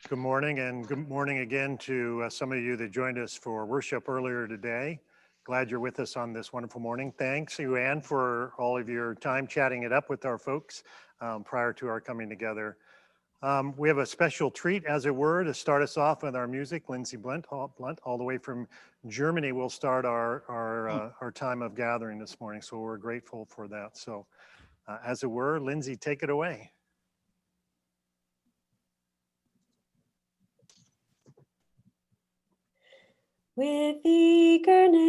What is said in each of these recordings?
Good morning, and good morning again to some of you that joined us for worship earlier today. Glad you're with us on this wonderful morning. Thanks, you, Ann, for all of your time chatting it up with our folks prior to our coming together. We have a special treat, as it were, to start us off with our music. Lindsay Blunt, all the way from Germany, will start our time of gathering this morning, so we're grateful for that. So, as it were, Lindsay, take it away. With eagerness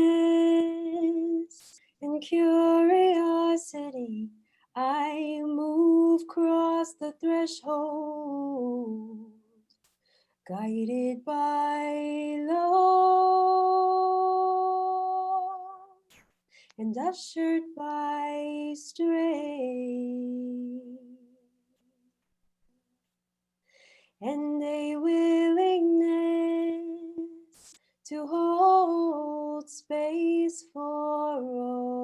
and curiosity, I move across the threshold, guided by love and ushered by strength and a willingness to hold space for all.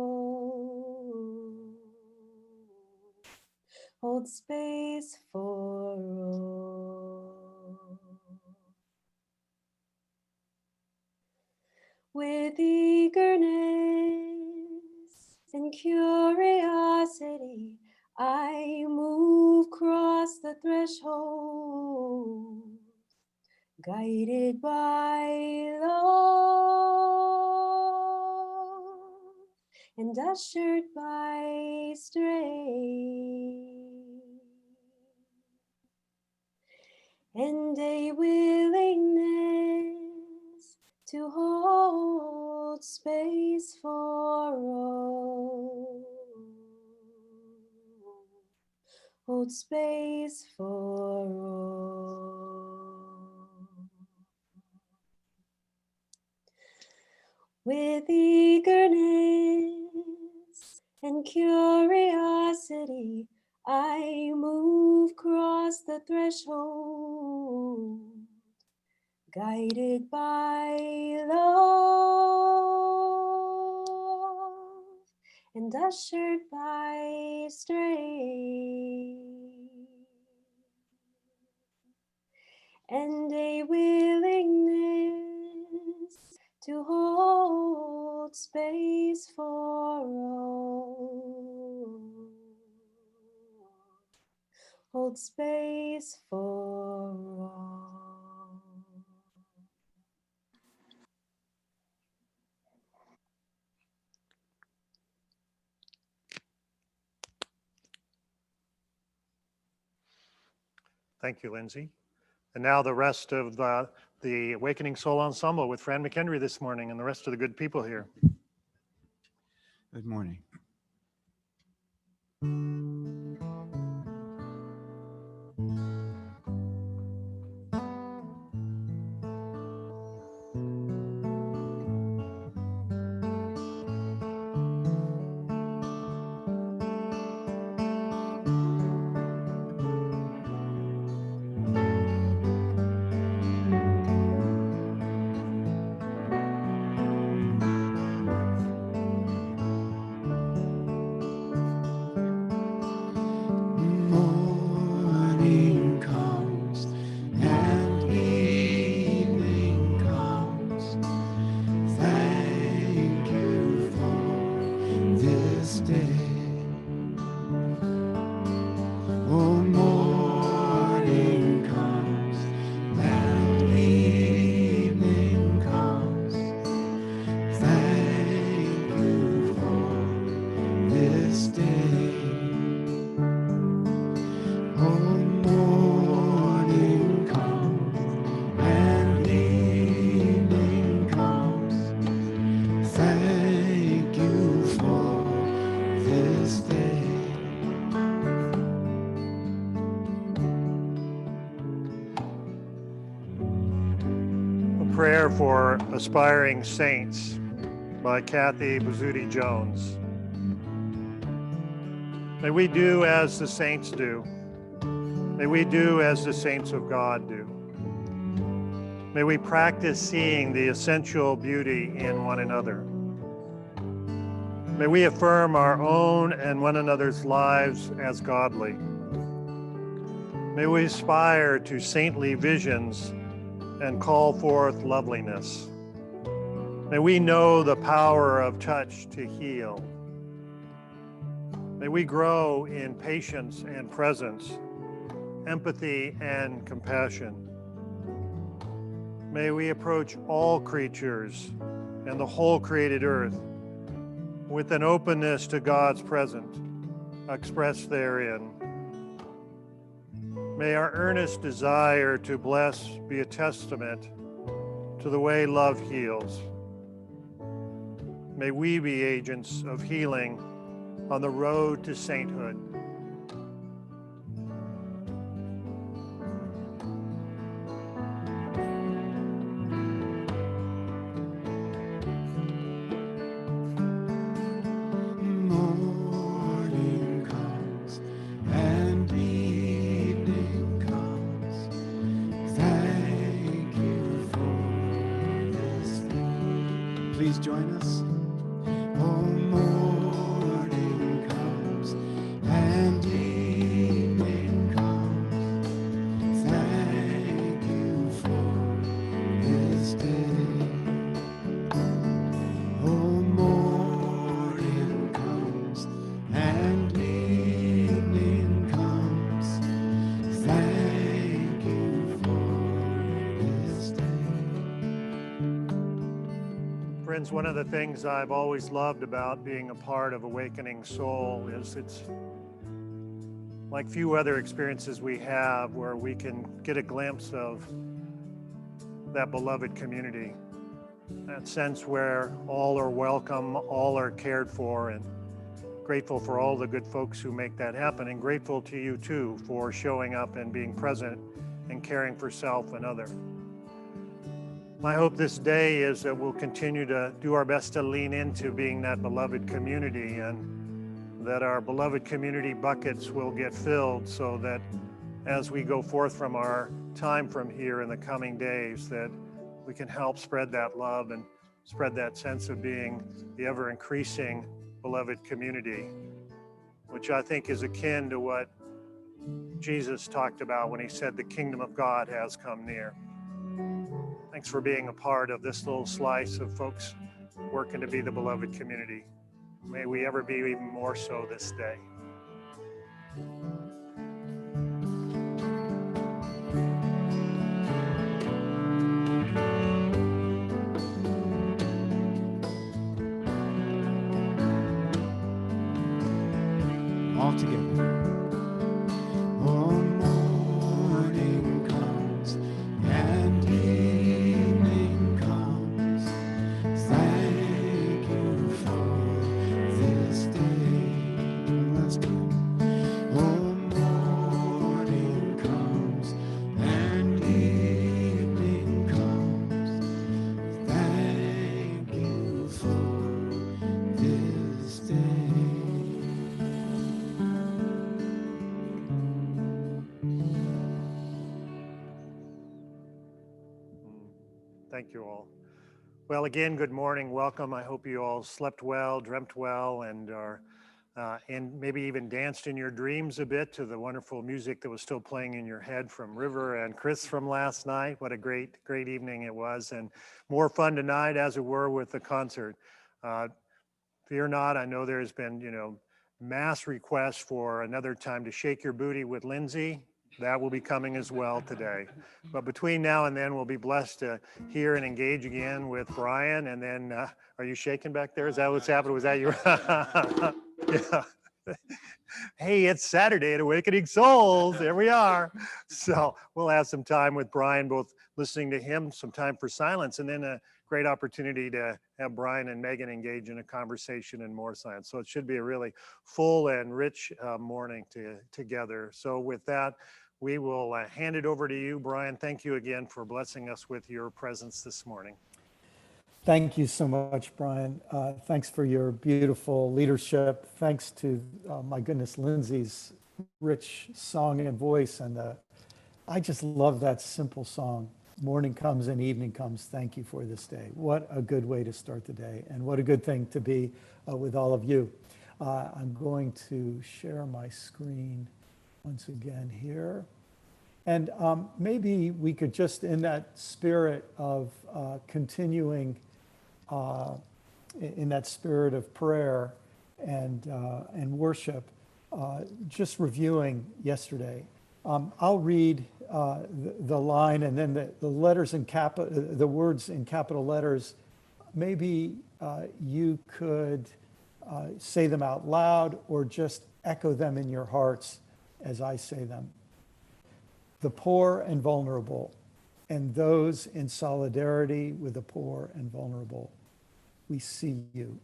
Hold space for all. With eagerness and curiosity, I move across the threshold, guided by love and ushered by strength and a willingness to hold space for all. Hold space for all. With eagerness and curiosity, I move across the threshold, guided by love and ushered by strength and a willingness to hold space for all. Hold space for all. Thank you, Lindsay. And now the rest of the Awakening Soul Ensemble with Fran McHenry this morning and the rest of the good people here. Good morning. Prayer for Aspiring Saints by Kathy Buzzuti Jones. May we do as the saints do. May we do as the saints of God do. May we practice seeing the essential beauty in one another. May we affirm our own and one another's lives as godly. May we aspire to saintly visions and call forth loveliness. May we know the power of touch to heal. May we grow in patience and presence, empathy and compassion. May we approach all creatures and the whole created earth with an openness to God's presence expressed therein. May our earnest desire to bless be a testament to the way love heals. May we be agents of healing on the road to sainthood. Morning comes and evening comes. Thank you for this day. Please join us. Oh, morning comes and evening comes. Thank you for this day. Oh, morning comes and evening comes. Thank you for this day. Friends, one of the things I've always loved about being a part of Awakening Soul is it's like few other experiences we have where we can get a glimpse of that beloved community, that sense where all are welcome, all are cared for, and grateful for all the good folks who make that happen, and grateful to you too for showing up and being present and caring for self and other. My hope this day is that we'll continue to do our best to lean into being that beloved community, and that our beloved community buckets will get filled so that as we go forth from our time from here in the coming days, that we can help spread that love and spread that sense of being the ever increasing beloved community, which I think is akin to what Jesus talked about when he said the kingdom of God has come near. Thanks for being a part of this little slice of folks working to be the beloved community. May we ever be even more so this day. All together. Oh, morning comes and evening comes. Thank you for this day. Let's do it. Oh, morning comes and evening comes. Thank you for this day. Thank you all. Well, again, good morning. Welcome. I hope you all slept well, dreamt well, and are and maybe even danced in your dreams a bit to the wonderful music that was still playing in your head from River and Chris from last night. What a great, great evening it was, and more fun tonight as it were with the concert. Fear not, I know there's been, mass requests for another time to shake your booty with Lindsay. That will be coming as well today. But between now and then, we'll be blessed to hear and engage again with Brian. And then, are you shaking back there? Is that what's happening? Was that you? Yeah. Hey, it's Saturday at Awakening Souls. There we are. So we'll have some time with Brian, both listening to him, some time for silence, and then a great opportunity to have Brian and Megan engage in a conversation and more science. So it should be a really full and rich morning together. So with that, we will hand it over to you, Brian. Thank you again for blessing us with your presence this morning. Thank you so much, Brian. Thanks for your beautiful leadership. Thanks to, my goodness, Lindsay's rich song and voice. And I just love that simple song. Morning comes and evening comes. Thank you for this day. What a good way to start the day. And what a good thing to be with all of you. I'm going to share my screen once again here. And maybe we could just, in that spirit of continuing, in that spirit of prayer and worship, just reviewing yesterday. I'll read the line, and then the letters in the words in capital letters. Maybe you could say them out loud or just echo them in your hearts as I say them. The poor and vulnerable, and those in solidarity with the poor and vulnerable. We see you.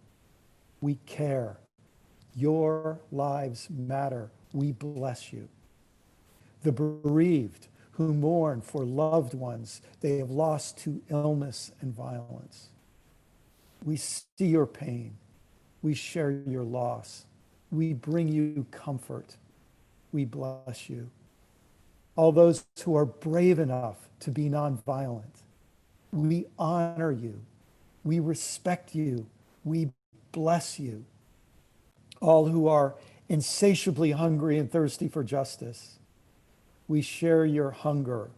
We care. Your lives matter. We bless you. The bereaved who mourn for loved ones they have lost to illness and violence. We see your pain. We share your loss. We bring you comfort. We bless you. All those who are brave enough to be nonviolent. We honor you. We respect you. We bless you. All who are insatiably hungry and thirsty for justice. We share your hunger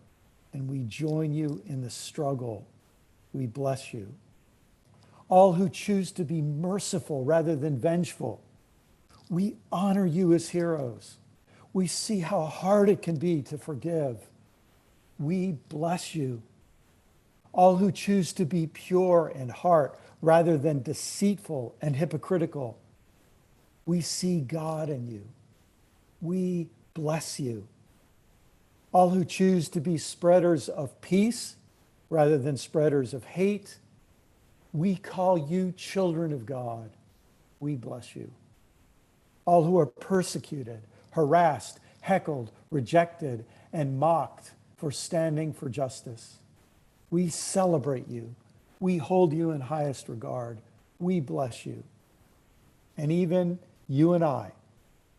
and we join you in the struggle. We bless you. All who choose to be merciful rather than vengeful. We honor you as heroes. We see how hard it can be to forgive. We bless you. All who choose to be pure in heart rather than deceitful and hypocritical. We see God in you. We bless you. All who choose to be spreaders of peace rather than spreaders of hate. We call you children of God. We bless you. All who are persecuted, harassed, heckled, rejected, and mocked for standing for justice. We celebrate you. We hold you in highest regard. We bless you. And even you and I,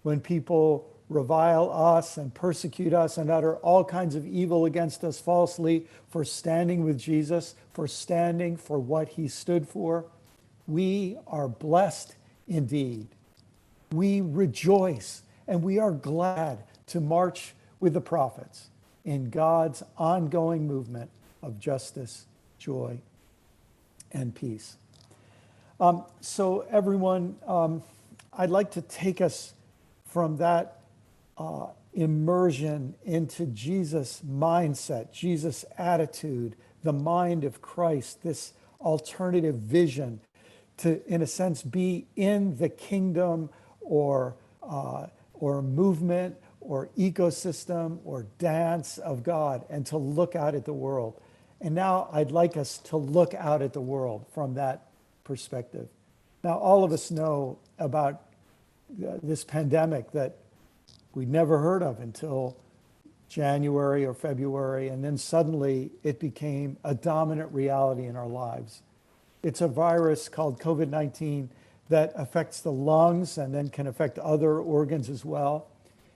when people revile us and persecute us and utter all kinds of evil against us falsely for standing with Jesus, for standing for what he stood for, we are blessed indeed. We rejoice and we are glad to march with the prophets in God's ongoing movement of justice, joy, and peace. So everyone, I'd like to take us from that immersion into Jesus' mindset, Jesus' attitude, the mind of Christ, this alternative vision to, in a sense, be in the kingdom or movement or ecosystem or dance of God, and to look out at the world. And now I'd like us to look out at the world from that perspective. Now, all of us know about this pandemic that we never heard of until January or February, and then suddenly it became a dominant reality in our lives. It's a virus called COVID-19 that affects the lungs and then can affect other organs as well.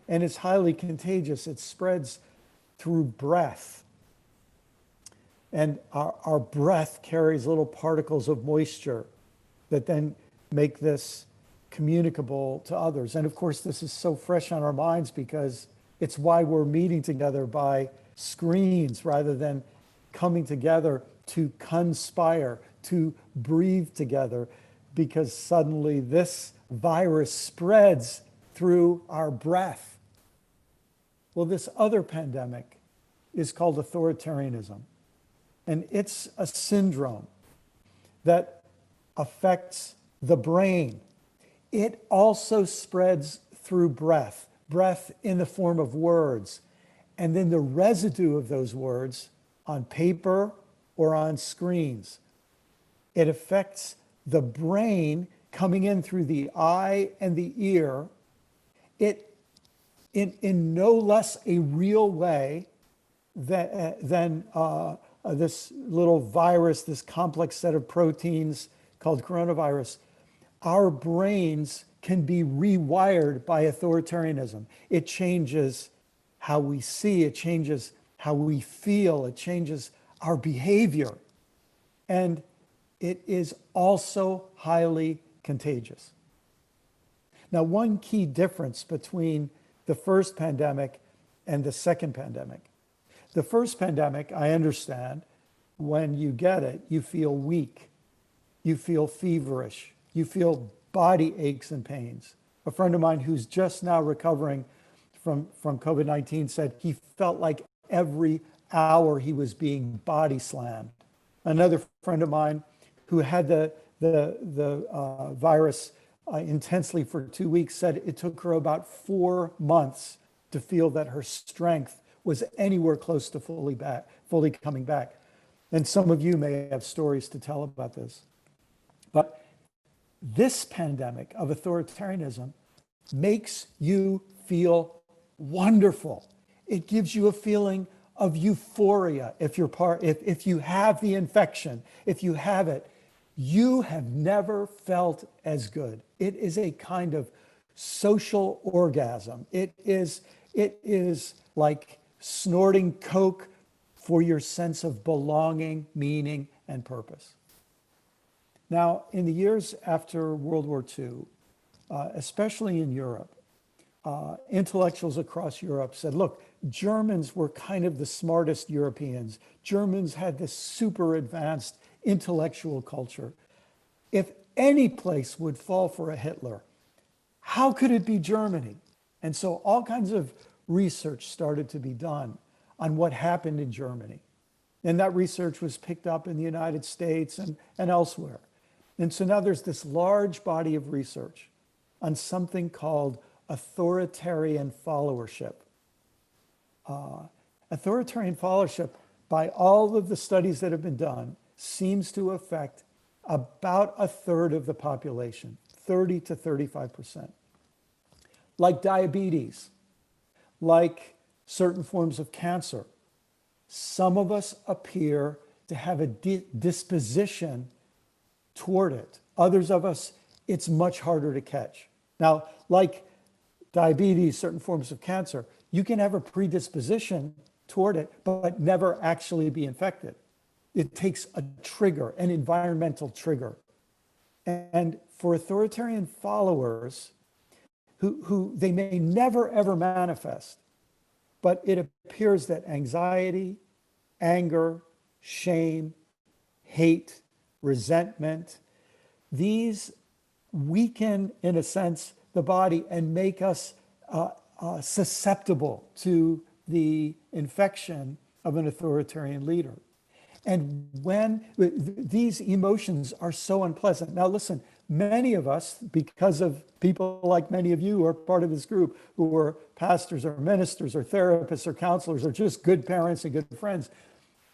And it's highly contagious. It spreads through breath. And our breath carries little particles of moisture that then make this communicable to others. And of course, this is so fresh on our minds because it's why we're meeting together by screens rather than coming together to conspire, to breathe together, because suddenly this virus spreads through our breath. Well, this other pandemic is called authoritarianism. And it's a syndrome that affects the brain. It also spreads through breath in the form of words, and then the residue of those words on paper or on screens. It affects the brain coming in through the eye and the ear. It, in no less a real way than this little virus, this complex set of proteins called coronavirus, our brains can be rewired by authoritarianism. It changes how we see, it changes how we feel, it changes our behavior. And it is also highly contagious. Now, one key difference between the first pandemic and the second pandemic The first pandemic, I understand, when you get it, you feel weak, you feel feverish, you feel body aches and pains. A friend of mine who's just now recovering from COVID-19 said he felt like every hour he was being body slammed. Another friend of mine who had the virus intensely for 2 weeks said it took her about 4 months to feel that her strength was anywhere close to fully coming back. And some of you may have stories to tell about this. But this pandemic of authoritarianism makes you feel wonderful. It gives you a feeling of euphoria if you have the infection, if you have it. You have never felt as good. It is a kind of social orgasm. It is like snorting Coke for your sense of belonging, meaning, and purpose. Now, in the years after World War II, especially in Europe, intellectuals across Europe said, look, Germans were kind of the smartest Europeans. Germans had this super advanced intellectual culture. If any place would fall for a Hitler, how could it be Germany? And so all kinds of research started to be done on what happened in Germany. And that research was picked up in the United States and elsewhere. And so now there's this large body of research on something called authoritarian followership. Authoritarian followership, by all of the studies that have been done, seems to affect about a third of the population, 30 to 35%. Like diabetes, like certain forms of cancer, some of us appear to have a disposition toward it. Others of us, it's much harder to catch. Now, like diabetes, certain forms of cancer, you can have a predisposition toward it, but never actually be infected. It takes a trigger, an environmental trigger. And for authoritarian followers, who they may never ever manifest, but it appears that anxiety, anger, shame, hate, resentment, these weaken, in a sense, the body and make us susceptible to the infection of an authoritarian leader. And when these emotions are so unpleasant. Now listen, many of us, because of people like many of you who are part of this group, who are pastors or ministers or therapists or counselors or just good parents and good friends,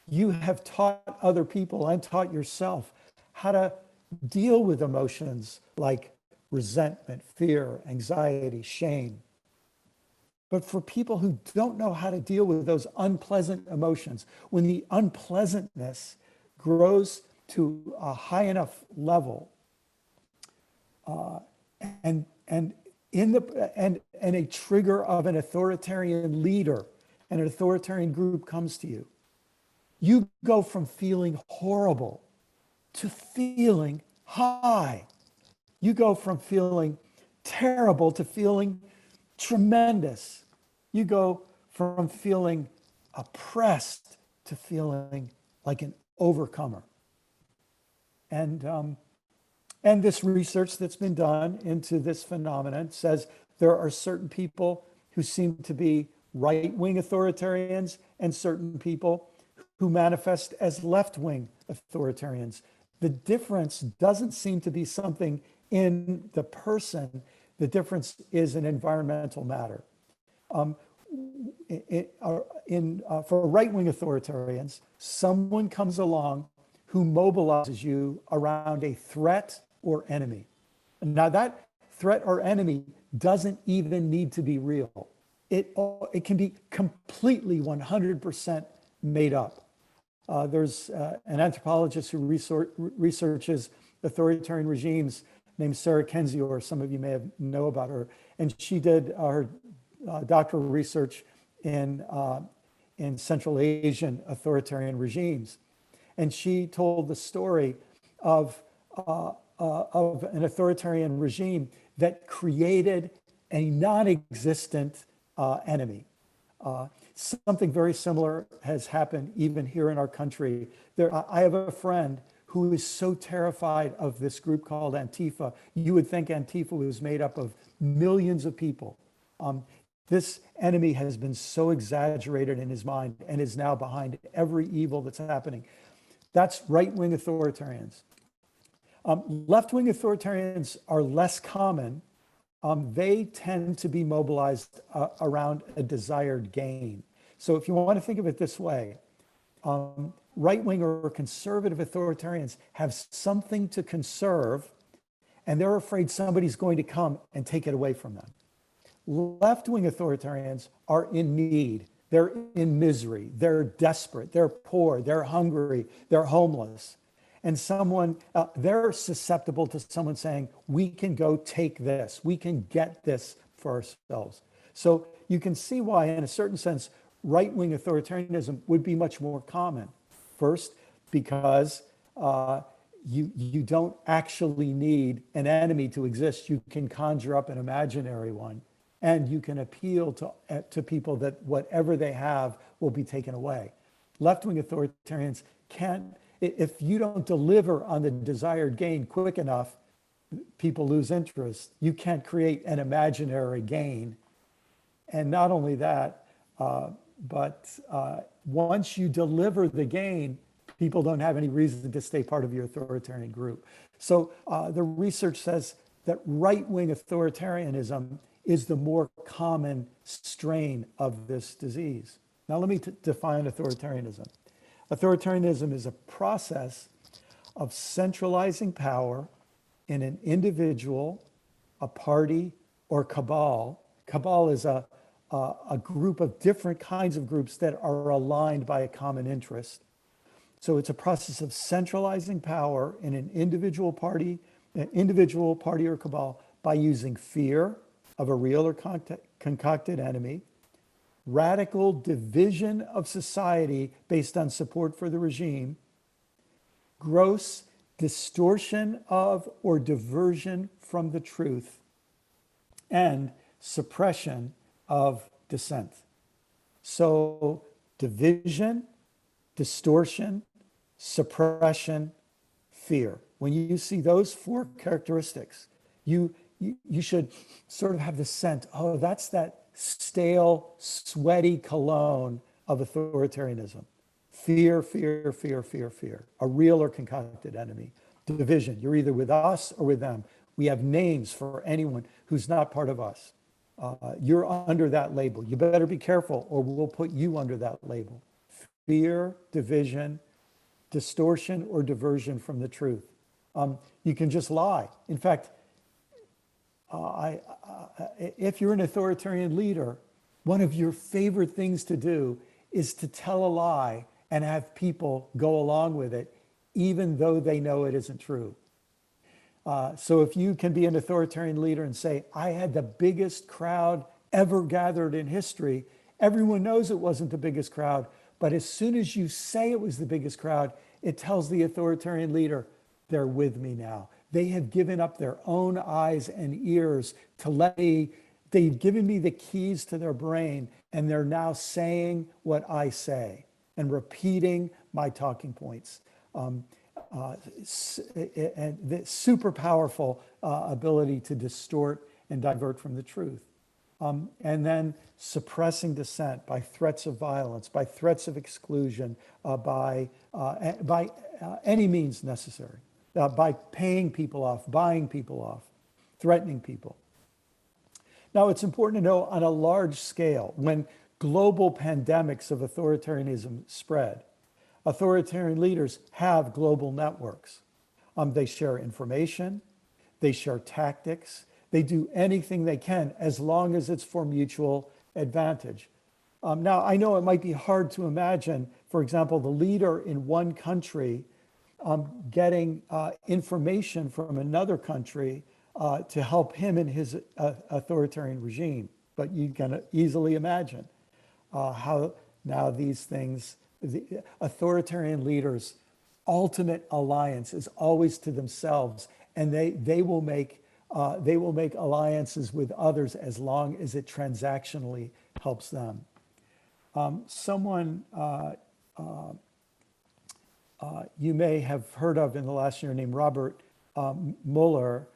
you have taught other people and taught yourself how to deal with emotions like resentment, fear, anxiety, shame. But for people who don't know how to deal with those unpleasant emotions, when the unpleasantness grows to a high enough level, and a trigger of an authoritarian leader and an authoritarian group comes to you, you go from feeling horrible to feeling high. You go from feeling terrible to feeling tremendous. You go from feeling oppressed to feeling like an overcomer. And this research that's been done into this phenomenon says there are certain people who seem to be right-wing authoritarians and certain people who manifest as left-wing authoritarians. The difference doesn't seem to be something in the person. The difference is an environmental matter. For right-wing authoritarians, someone comes along who mobilizes you around a threat or enemy. Now that threat or enemy doesn't even need to be real. It can be completely 100% made up. There's an anthropologist who researches authoritarian regimes named Sarah Kendzior. Some of you may know about her. And she did her doctoral research in Central Asian authoritarian regimes. And she told the story of an authoritarian regime that created a non-existent enemy. Something very similar has happened even here in our country. I have a friend who is so terrified of this group called Antifa. You would think Antifa was made up of millions of people. This enemy has been so exaggerated in his mind and is now behind every evil that's happening. That's right-wing authoritarians. Left-wing authoritarians are less common. They tend to be mobilized around a desired gain. So if you want to think of it this way, right-wing or conservative authoritarians have something to conserve, and they're afraid somebody's going to come and take it away from them. Left-wing authoritarians are in need. They're in misery. They're desperate. They're poor. They're hungry. They're homeless. And they're susceptible to someone saying, we can go take this. We can get this for ourselves. So you can see why, in a certain sense, right-wing authoritarianism would be much more common. First, because you don't actually need an enemy to exist. You can conjure up an imaginary one, and you can appeal to people that whatever they have will be taken away. Left-wing authoritarians can't. If you don't deliver on the desired gain quick enough, people lose interest. You can't create an imaginary gain. And not only that, but once you deliver the gain, people don't have any reason to stay part of your authoritarian group. So the research says that right-wing authoritarianism is the more common strain of this disease. Now let me define authoritarianism. Authoritarianism is a process of centralizing power in an individual, a party, or cabal. Cabal is a group of different kinds of groups that are aligned by a common interest. So it's a process of centralizing power in an individual party or cabal by using fear of a real or concocted enemy, radical division of society based on support for the regime, gross distortion of or diversion from the truth, and suppression of dissent. So division, distortion, suppression, fear. When you see those four characteristics, you should sort of have the scent, oh, that's that stale, sweaty cologne of authoritarianism. Fear, fear, fear, fear, fear. A real or concocted enemy. Division. You're either with us or with them. We have names for anyone who's not part of us. You're under that label. You better be careful or we'll put you under that label. Fear, division, distortion or diversion from the truth. You can just lie. In fact, if you're an authoritarian leader, one of your favorite things to do is to tell a lie and have people go along with it, even though they know it isn't true. So if you can be an authoritarian leader and say, I had the biggest crowd ever gathered in history, everyone knows it wasn't the biggest crowd, but as soon as you say it was the biggest crowd, it tells the authoritarian leader, they're with me now. They have given up their own eyes and ears to let me, they've given me the keys to their brain, and they're now saying what I say and repeating my talking points. And the super powerful ability to distort and divert from the truth. And then suppressing dissent by threats of violence, by threats of exclusion, by any means necessary. By paying people off, buying people off, threatening people. Now, it's important to know on a large scale, when global pandemics of authoritarianism spread, authoritarian leaders have global networks. They share information, they share tactics, they do anything they can as long as it's for mutual advantage. Now, I know it might be hard to imagine, for example, the leader in one country getting information from another country to help him in his authoritarian regime. But you can easily imagine how now these things, the authoritarian leaders' ultimate alliance is always to themselves, and they will make alliances with others as long as it transactionally helps them. Someone you may have heard of in the last year named Robert Mueller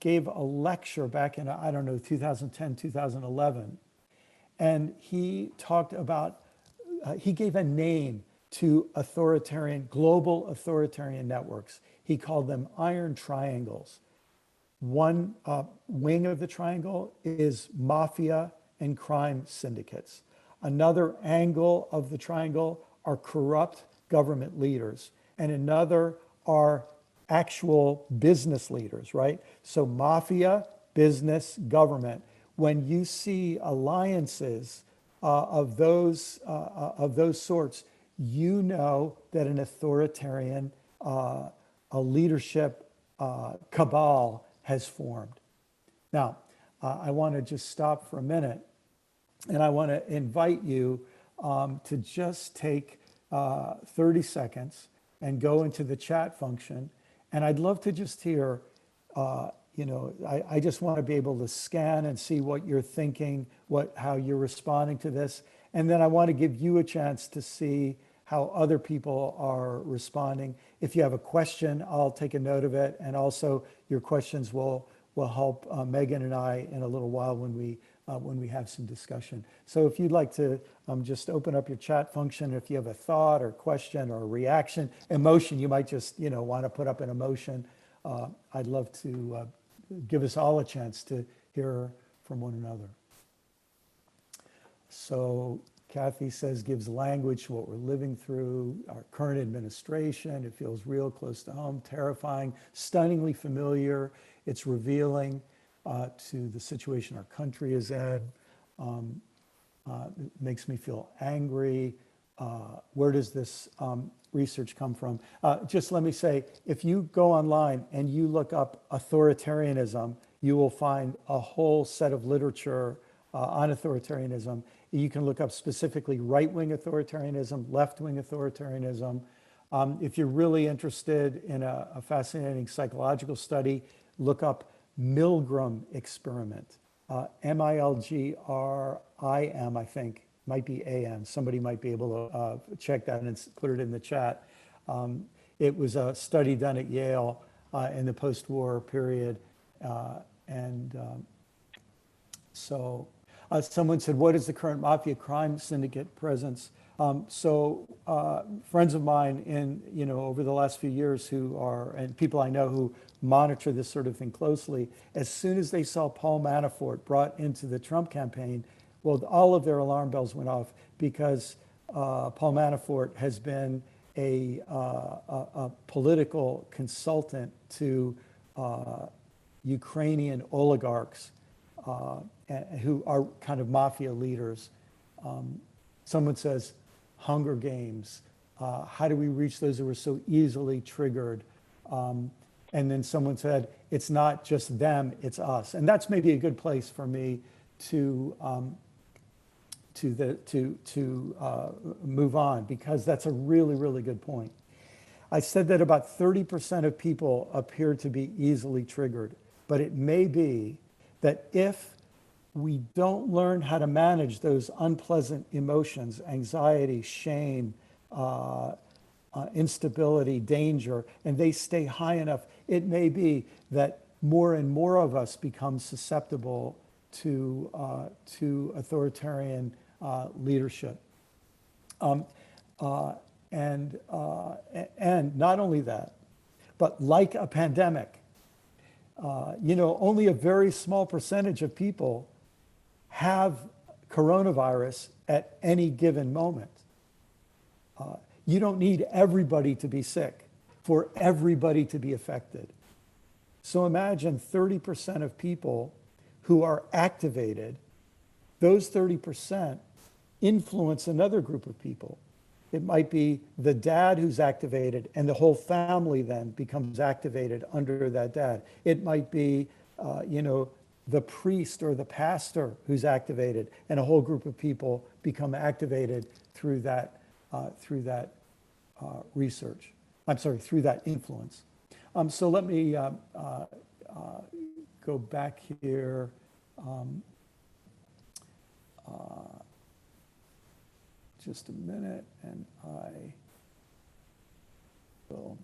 gave a lecture back in, I don't know, 2010, 2011. And he talked about, he gave a name to global authoritarian networks. He called them iron triangles. One wing of the triangle is mafia and crime syndicates. Another angle of the triangle are corrupt government leaders. And another are actual business leaders, right? So mafia, business, government. When you see alliances of those sorts, you know that an authoritarian a leadership cabal has formed. Now, I want to just stop for a minute, and I want to invite you to just take 30 seconds and go into the chat function. And I'd love to just hear, I just want to be able to scan and see what you're thinking, how you're responding to this. And then I want to give you a chance to see how other people are responding. If you have a question, I'll take a note of it. And also your questions will help Megan and I in a little while when we have some discussion. So if you'd like to just open up your chat function, if you have a thought or question or reaction, emotion, you might just want to put up an emotion. I'd love to give us all a chance to hear from one another. So Kathy says, gives language to what we're living through, our current administration. It feels real close to home, terrifying, stunningly familiar. It's revealing to the situation our country is in. It makes me feel angry. Where does this research come from? Just let me say, if you go online and you look up authoritarianism, you will find a whole set of literature on authoritarianism. You can look up specifically right-wing authoritarianism, left-wing authoritarianism. If you're really interested in a fascinating psychological study, look up Milgram experiment, M-I-L-G-R-I-M, I think, might be A-M. Somebody might be able to check that and put it in the chat. It was a study done at Yale in the post-war period. Someone said, what is the current mafia crime syndicate presence? Friends of mine over the last few years and people I know who monitor this sort of thing closely, as soon as they saw Paul Manafort brought into the Trump campaign, well, all of their alarm bells went off because Paul Manafort has been a political consultant to Ukrainian oligarchs who are kind of mafia leaders. Someone says, Hunger Games. How do we reach those who are so easily triggered? And then someone said, it's not just them, it's us. And that's maybe a good place for me to move on, because that's a really, really good point. I said that about 30% of people appear to be easily triggered, but it may be that if we don't learn how to manage those unpleasant emotions, anxiety, shame, instability, danger, and they stay high enough, it may be that more and more of us become susceptible to authoritarian leadership. And not only that, but like a pandemic, only a very small percentage of people have coronavirus at any given moment. You don't need everybody to be sick for everybody to be affected. So imagine 30% of people who are activated, those 30% influence another group of people. It might be the dad who's activated and the whole family then becomes activated under that dad. It might be, the priest or the pastor who's activated and a whole group of people become activated through that research. I'm sorry, through that influence. So let me go back here. just a minute, and I will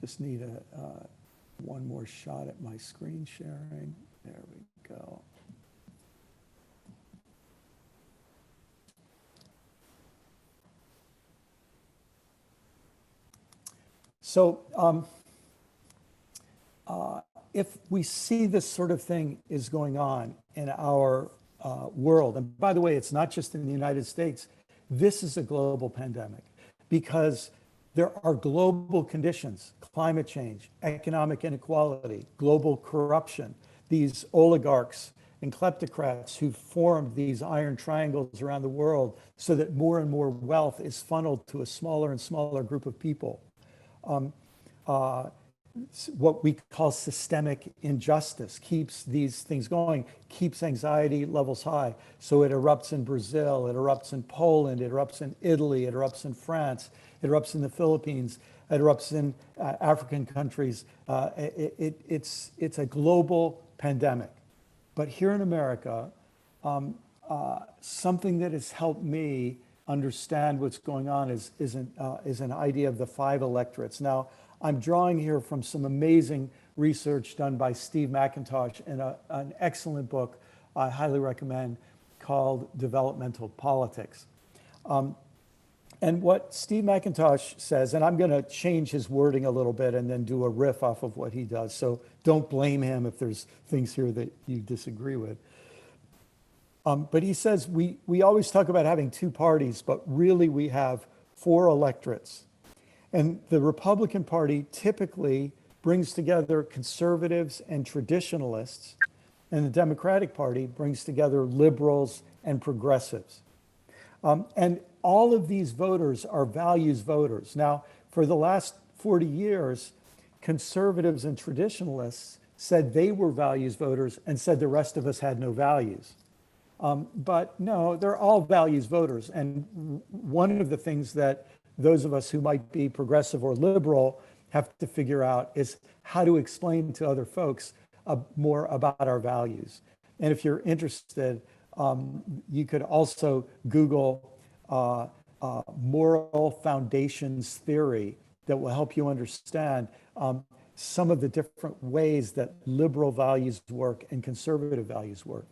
just need one more shot at my screen sharing. There we go. So if we see this sort of thing is going on in our world, and by the way, it's not just in the United States, this is a global pandemic because there are global conditions, climate change, economic inequality, global corruption, these oligarchs and kleptocrats who formed these iron triangles around the world so that more and more wealth is funneled to a smaller and smaller group of people. What we call systemic injustice keeps these things going, keeps anxiety levels high. So it erupts in Brazil, it erupts in Poland, it erupts in Italy, it erupts in France, it erupts in the Philippines, it erupts in African countries. It's a global pandemic. But here in America, something that has helped me understand what's going on is an idea of the 5 electorates. Now, I'm drawing here from some amazing research done by Steve McIntosh in an excellent book I highly recommend called Developmental Politics. And what Steve McIntosh says, and I'm going to change his wording a little bit and then do a riff off of what he does, so don't blame him if there's things here that you disagree with. But he says we always talk about having 2 parties, but really we have 4 electorates. And the Republican Party typically brings together conservatives and traditionalists, and the Democratic Party brings together liberals and progressives. And all of these voters are values voters. Now, for the last 40 years, conservatives and traditionalists said they were values voters and said the rest of us had no values. But no, they're all values voters. And one of the things that those of us who might be progressive or liberal have to figure out is how to explain to other folks more about our values. And if you're interested, you could also Google moral foundations theory that will help you understand some of the different ways that liberal values work and conservative values work.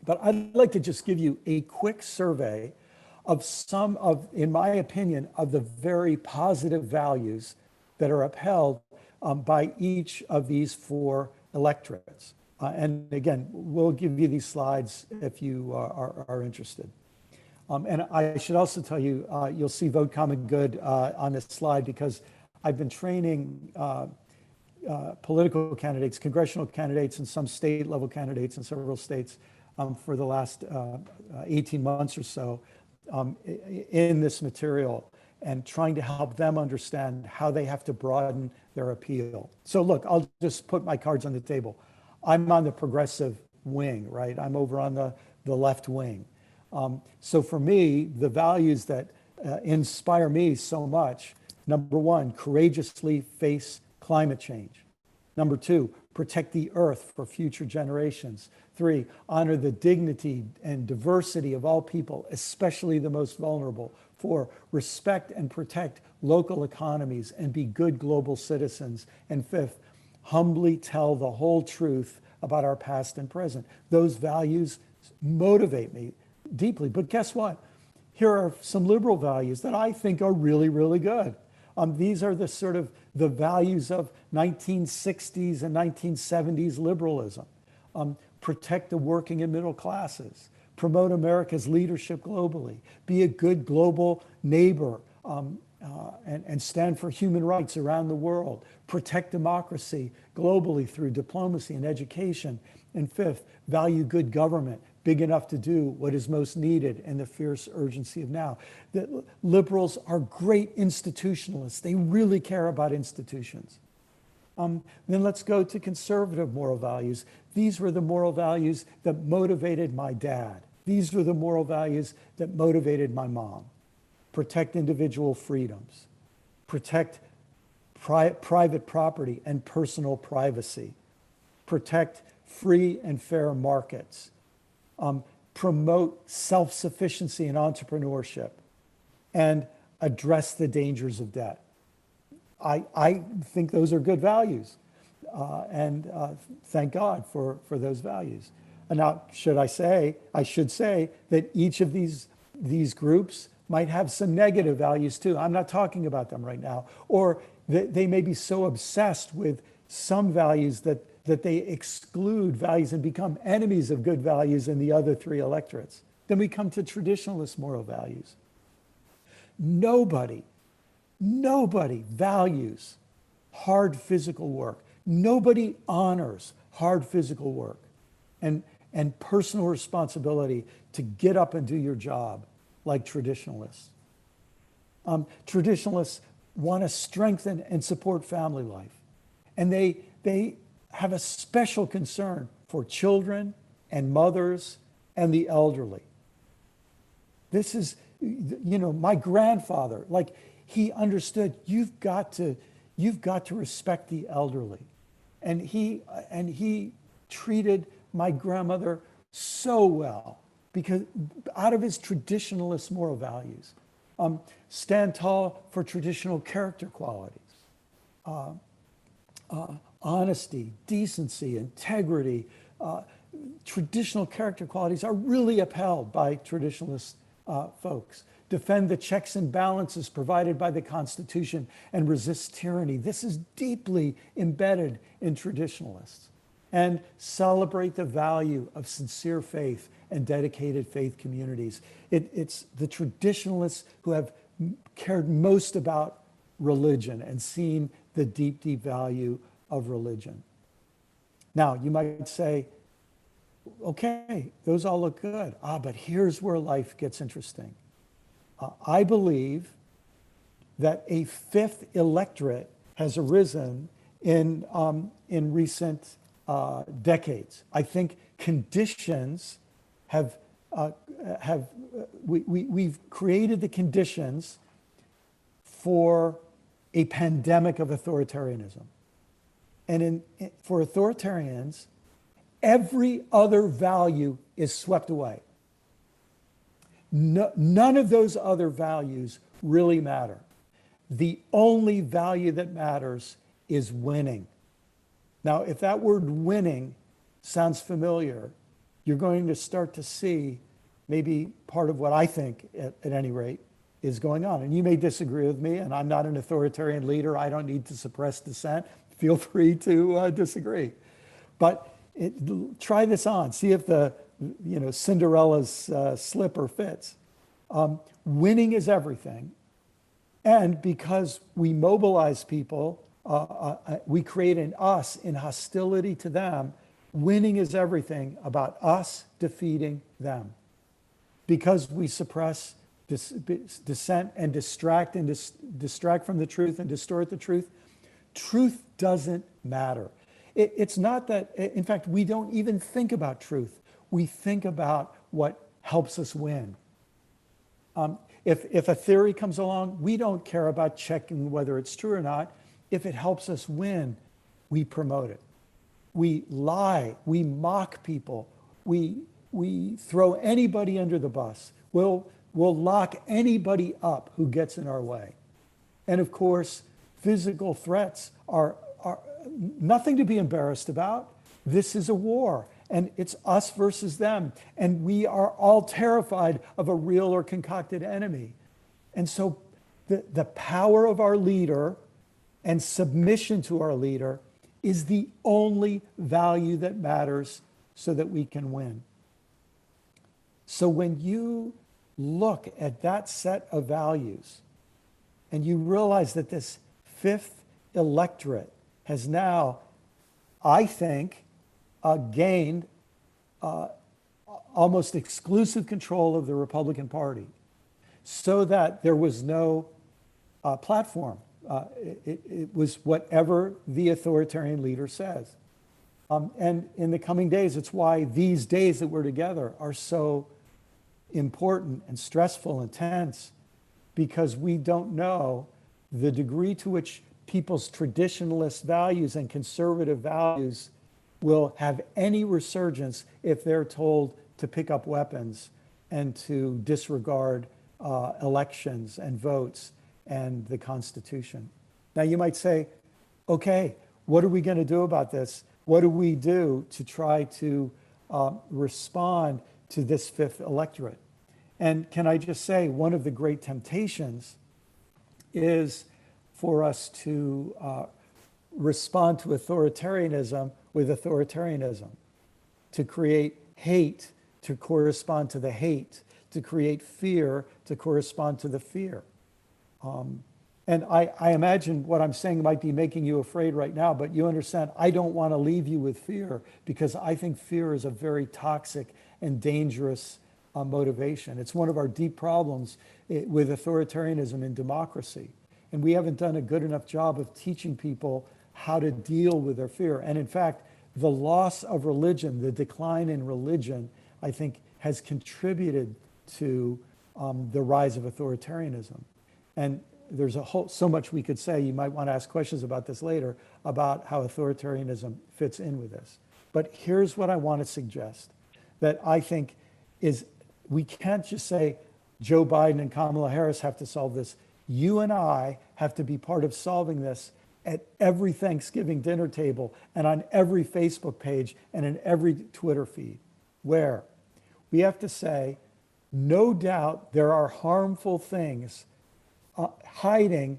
But I'd like to just give you a quick survey of some of, in my opinion, of the very positive values that are upheld by each of these 4 electorates. And again, we'll give you these slides if you are interested. And I should also tell you, you'll see Vote Common Good on this slide because I've been training political candidates, congressional candidates, and some state level candidates in several states for the last 18 months or so in this material and trying to help them understand how they have to broaden their appeal. So look, I'll just put my cards on the table. I'm on the progressive wing, right? I'm over on the left wing. So for me, the values that inspire me so much, number 1, courageously face climate change. Number 2, protect the earth for future generations. 3, honor the dignity and diversity of all people, especially the most vulnerable. 4, respect and protect local economies and be good global citizens. And 5th, humbly tell the whole truth about our past and present. Those values motivate me deeply. But guess what? Here are some liberal values that I think are really, really good. These are the sort of the values of 1960s and 1970s liberalism. Protect the working and middle classes. Promote America's leadership globally. Be a good global neighbor and stand for human rights around the world. Protect democracy globally through diplomacy and education. And 5th, value good government, big enough to do what is most needed in the fierce urgency of now. The liberals are great institutionalists. They really care about institutions. Then let's go to conservative moral values. These were the moral values that motivated my dad. These were the moral values that motivated my mom. Protect individual freedoms. Protect private property and personal privacy. Protect free and fair markets, promote self-sufficiency and entrepreneurship, and address the dangers of debt. I think those are good values, and thank God for those values. And now, I should say that each of these groups might have some negative values too. I'm not talking about them right now. Or they may be so obsessed with some values that they exclude values and become enemies of good values in the other three electorates. Then we come to traditionalist moral values. Nobody values hard physical work. Nobody honors hard physical work and personal responsibility to get up and do your job like traditionalists. Traditionalists want to strengthen and support family life. And they have a special concern for children and mothers and the elderly. This is, my grandfather, like, he understood you've got to respect the elderly. And he treated my grandmother so well because out of his traditionalist moral values. Stand tall for traditional character qualities. Honesty, decency, integrity, traditional character qualities are really upheld by traditionalist folks. Defend the checks and balances provided by the Constitution and resist tyranny. This is deeply embedded in traditionalists. And celebrate the value of sincere faith and dedicated faith communities. It's the traditionalists who have cared most about religion and seen the deep, deep value of religion. Now, you might say, okay, those all look good. But here's where life gets interesting. I believe that a fifth electorate has arisen in recent decades. I think conditions we've created the conditions for a pandemic of authoritarianism. And for authoritarians, every other value is swept away. None of those other values really matter. The only value that matters is winning. Now, if that word winning sounds familiar, you're going to start to see maybe part of what I think, at any rate, is going on. And you may disagree with me, and I'm not an authoritarian leader. I don't need to suppress dissent. Feel free to disagree. But try this on. See if the Cinderella's slipper fits. Winning is everything. And because we mobilize people, we create an us in hostility to them. Winning is everything about us defeating them. Because we suppress dissent and distract from the truth and distort the truth, truth doesn't matter. It's not that, in fact, we don't even think about truth. We think about what helps us win. If a theory comes along, we don't care about checking whether it's true or not. If it helps us win, we promote it. We lie, we mock people, we throw anybody under the bus. We'll lock anybody up who gets in our way. And of course, physical threats are nothing to be embarrassed about. This is a war, and it's us versus them. And we are all terrified of a real or concocted enemy. And so the power of our leader and submission to our leader is the only value that matters so that we can win. So when you look at that set of values and you realize that this fifth electorate has now, I think, gained almost exclusive control of the Republican Party, so that there was no platform. It was whatever the authoritarian leader says. And in the coming days, it's why these days that we're together are so important and stressful and tense, because we don't know the degree to which people's traditionalist values and conservative values will have any resurgence if they're told to pick up weapons and to disregard elections and votes and the Constitution. Now you might say, okay, what are we going to do about this? What do we do to try to respond to this fifth electorate? And can I just say, one of the great temptations is for us to respond to authoritarianism with authoritarianism, to create hate to correspond to the hate, to create fear to correspond to the fear. And I imagine what I'm saying might be making you afraid right now, but you understand, I don't want to leave you with fear, because I think fear is a very toxic and dangerous motivation. It's one of our deep problems with authoritarianism in democracy. And we haven't done a good enough job of teaching people how to deal with their fear. And in fact, the loss of religion, the decline in religion, I think has contributed to the rise of authoritarianism. And there's so much we could say. You might want to ask questions about this later, about how authoritarianism fits in with this. But here's what I want to suggest that I think is, we can't just say Joe Biden and Kamala Harris have to solve this. You and I have to be part of solving this at every Thanksgiving dinner table and on every Facebook page and in every Twitter feed, where we have to say, no doubt there are harmful things hiding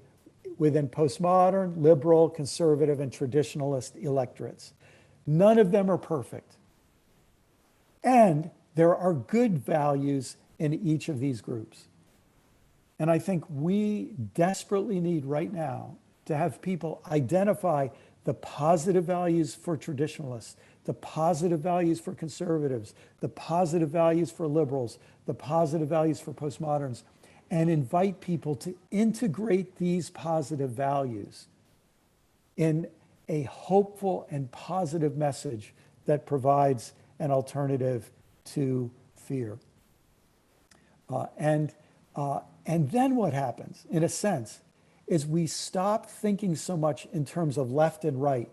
within postmodern, liberal, conservative, and traditionalist electorates. None of them are perfect. And there are good values in each of these groups. And I think we desperately need right now to have people identify the positive values for traditionalists, the positive values for conservatives, the positive values for liberals, the positive values for postmoderns, and invite people to integrate these positive values in a hopeful and positive message that provides an alternative to fear. And then what happens, in a sense, is we stop thinking so much in terms of left and right.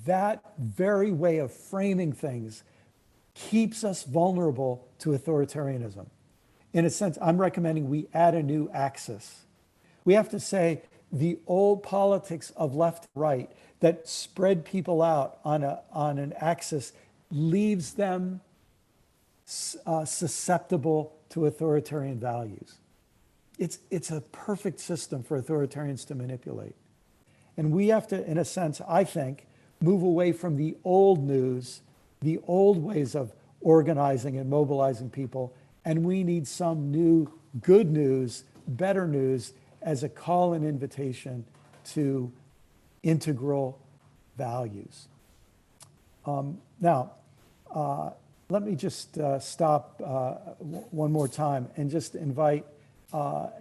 That very way of framing things keeps us vulnerable to authoritarianism. In a sense, I'm recommending we add a new axis. We have to say the old politics of left and right that spread people out on an axis leaves them susceptible to authoritarian values. It's a perfect system for authoritarians to manipulate. And we have to, in a sense, I think, move away from the old news, the old ways of organizing and mobilizing people, and we need some new good news, better news, as a call and invitation to integral values. Now, let me just stop one more time and just invite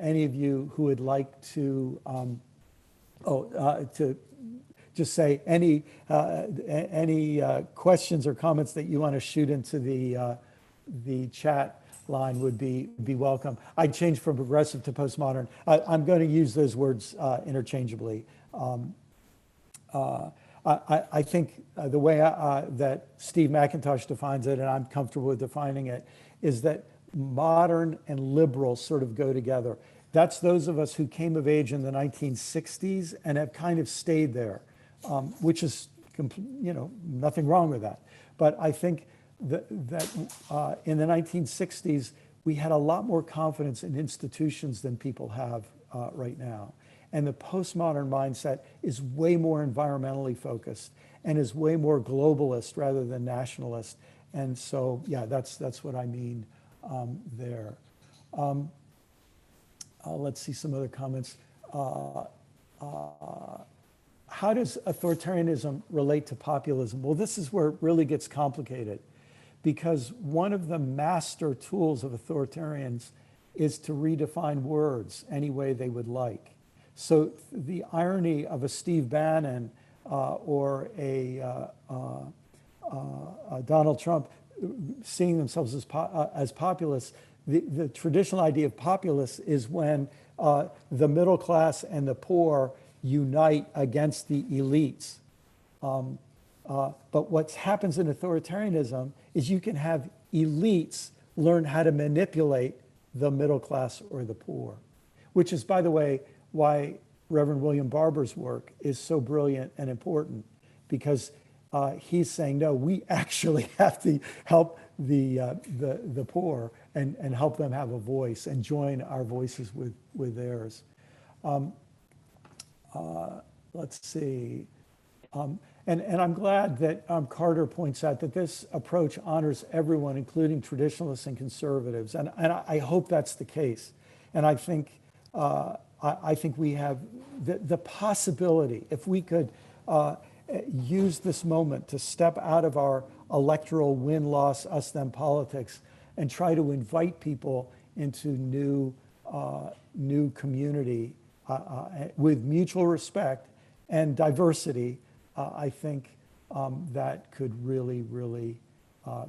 any of you who would like to just say any questions or comments that you want to shoot into the chat line would be welcome. I changed from progressive to postmodern. I'm going to use those words interchangeably. I think the way that Steve McIntosh defines it, and I'm comfortable with defining it, is that modern and liberal sort of go together. That's those of us who came of age in the 1960s and have kind of stayed there, which is, nothing wrong with that. But I think that in the 1960s, we had a lot more confidence in institutions than people have right now. And the postmodern mindset is way more environmentally focused and is way more globalist rather than nationalist. And so, yeah, that's what I mean there. Let's see some other comments. How does authoritarianism relate to populism? Well, this is where it really gets complicated, because one of the master tools of authoritarians is to redefine words any way they would like. So the irony of a Steve Bannon or a Donald Trump seeing themselves as populists, the traditional idea of populists is when the middle class and the poor unite against the elites. But what happens in authoritarianism is you can have elites learn how to manipulate the middle class or the poor, which is, by the way, why Reverend William Barber's work is so brilliant and important, because he's saying, no, we actually have to help the poor and help them have a voice and join our voices with theirs. Let's see. And I'm glad that Carter points out that this approach honors everyone, including traditionalists and conservatives. And I hope that's the case. And I think we have the possibility, if we could use this moment to step out of our electoral win-loss, us-them politics and try to invite people into new community with mutual respect and diversity. I think that could really, really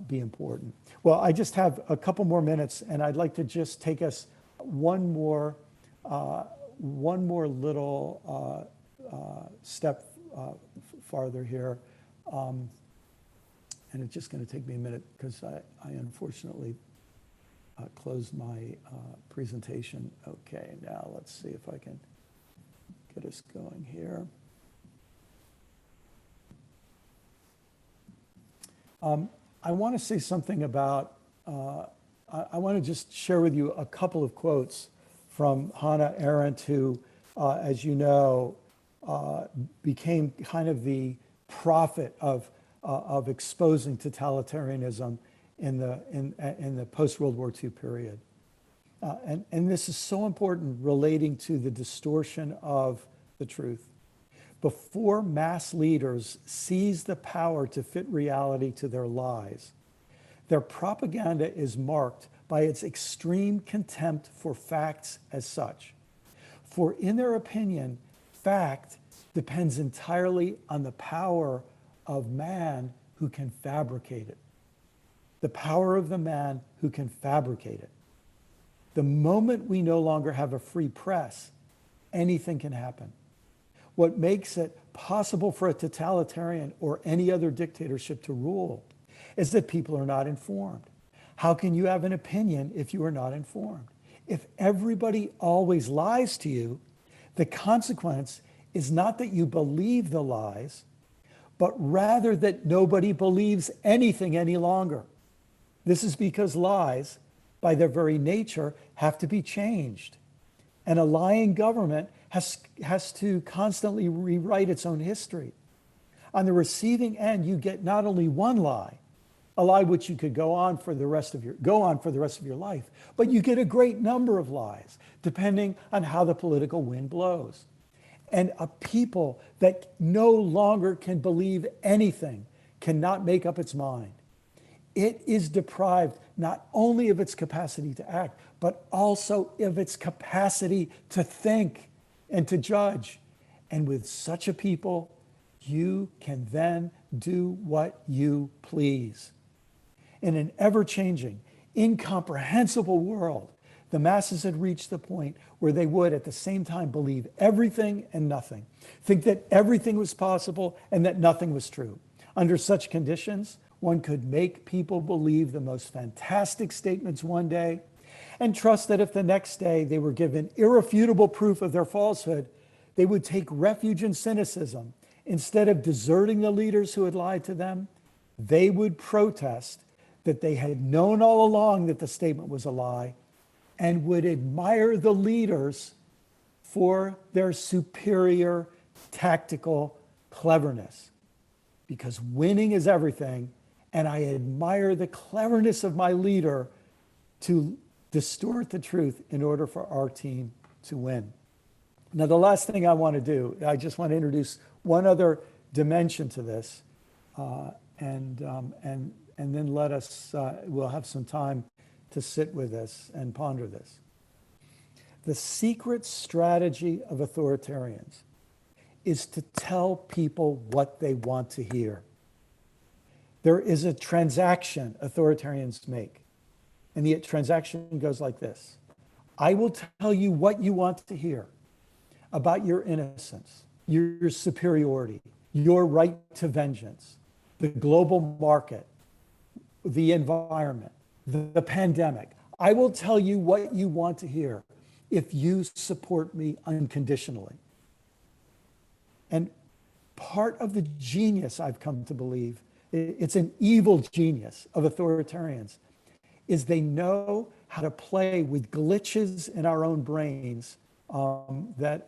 be important. Well, I just have a couple more minutes, and I'd like to just take us one more little step farther here. And it's just going to take me a minute because I unfortunately closed my presentation. Okay, now let's see if I can get us going here. I want to say something about, I want to just share with you a couple of quotes from Hannah Arendt, who, as you know, became kind of the prophet of exposing totalitarianism in the post-World War II period. And this is so important relating to the distortion of the truth. Before mass leaders seize the power to fit reality to their lies, their propaganda is marked by its extreme contempt for facts as such. For in their opinion, fact depends entirely on the power of man who can fabricate it. The power of the man who can fabricate it. The moment we no longer have a free press, anything can happen. What makes it possible for a totalitarian or any other dictatorship to rule is that people are not informed. How can you have an opinion if you are not informed? If everybody always lies to you, the consequence is not that you believe the lies, but rather that nobody believes anything any longer. This is because lies, by their very nature, have to be changed. And a lying government has to constantly rewrite its own history. On the receiving end, you get not only one lie, a lie which you could go on for the rest of your life, but you get a great number of lies, depending on how the political wind blows. And a people that no longer can believe anything cannot make up its mind. It is deprived not only of its capacity to act, but also of its capacity to think and to judge. And with such a people, you can then do what you please. In an ever-changing, incomprehensible world, the masses had reached the point where they would at the same time believe everything and nothing, think that everything was possible and that nothing was true. Under such conditions, one could make people believe the most fantastic statements one day and trust that if the next day they were given irrefutable proof of their falsehood, they would take refuge in cynicism. Instead of deserting the leaders who had lied to them, they would protest that they had known all along that the statement was a lie and would admire the leaders for their superior tactical cleverness. Because winning is everything, and I admire the cleverness of my leader to distort the truth in order for our team to win. Now, the last thing I want to do, I just want to introduce one other dimension to this, and then let us, we'll have some time to sit with this and ponder this. The secret strategy of authoritarians is to tell people what they want to hear. There is a transaction authoritarians make, and the transaction goes like this. I will tell you what you want to hear about your innocence, your superiority, your right to vengeance, the global market, the environment, the pandemic. I will tell you what you want to hear if you support me unconditionally. And part of the genius I've come to believe, it's an evil genius of authoritarians, is they know how to play with glitches in our own brains that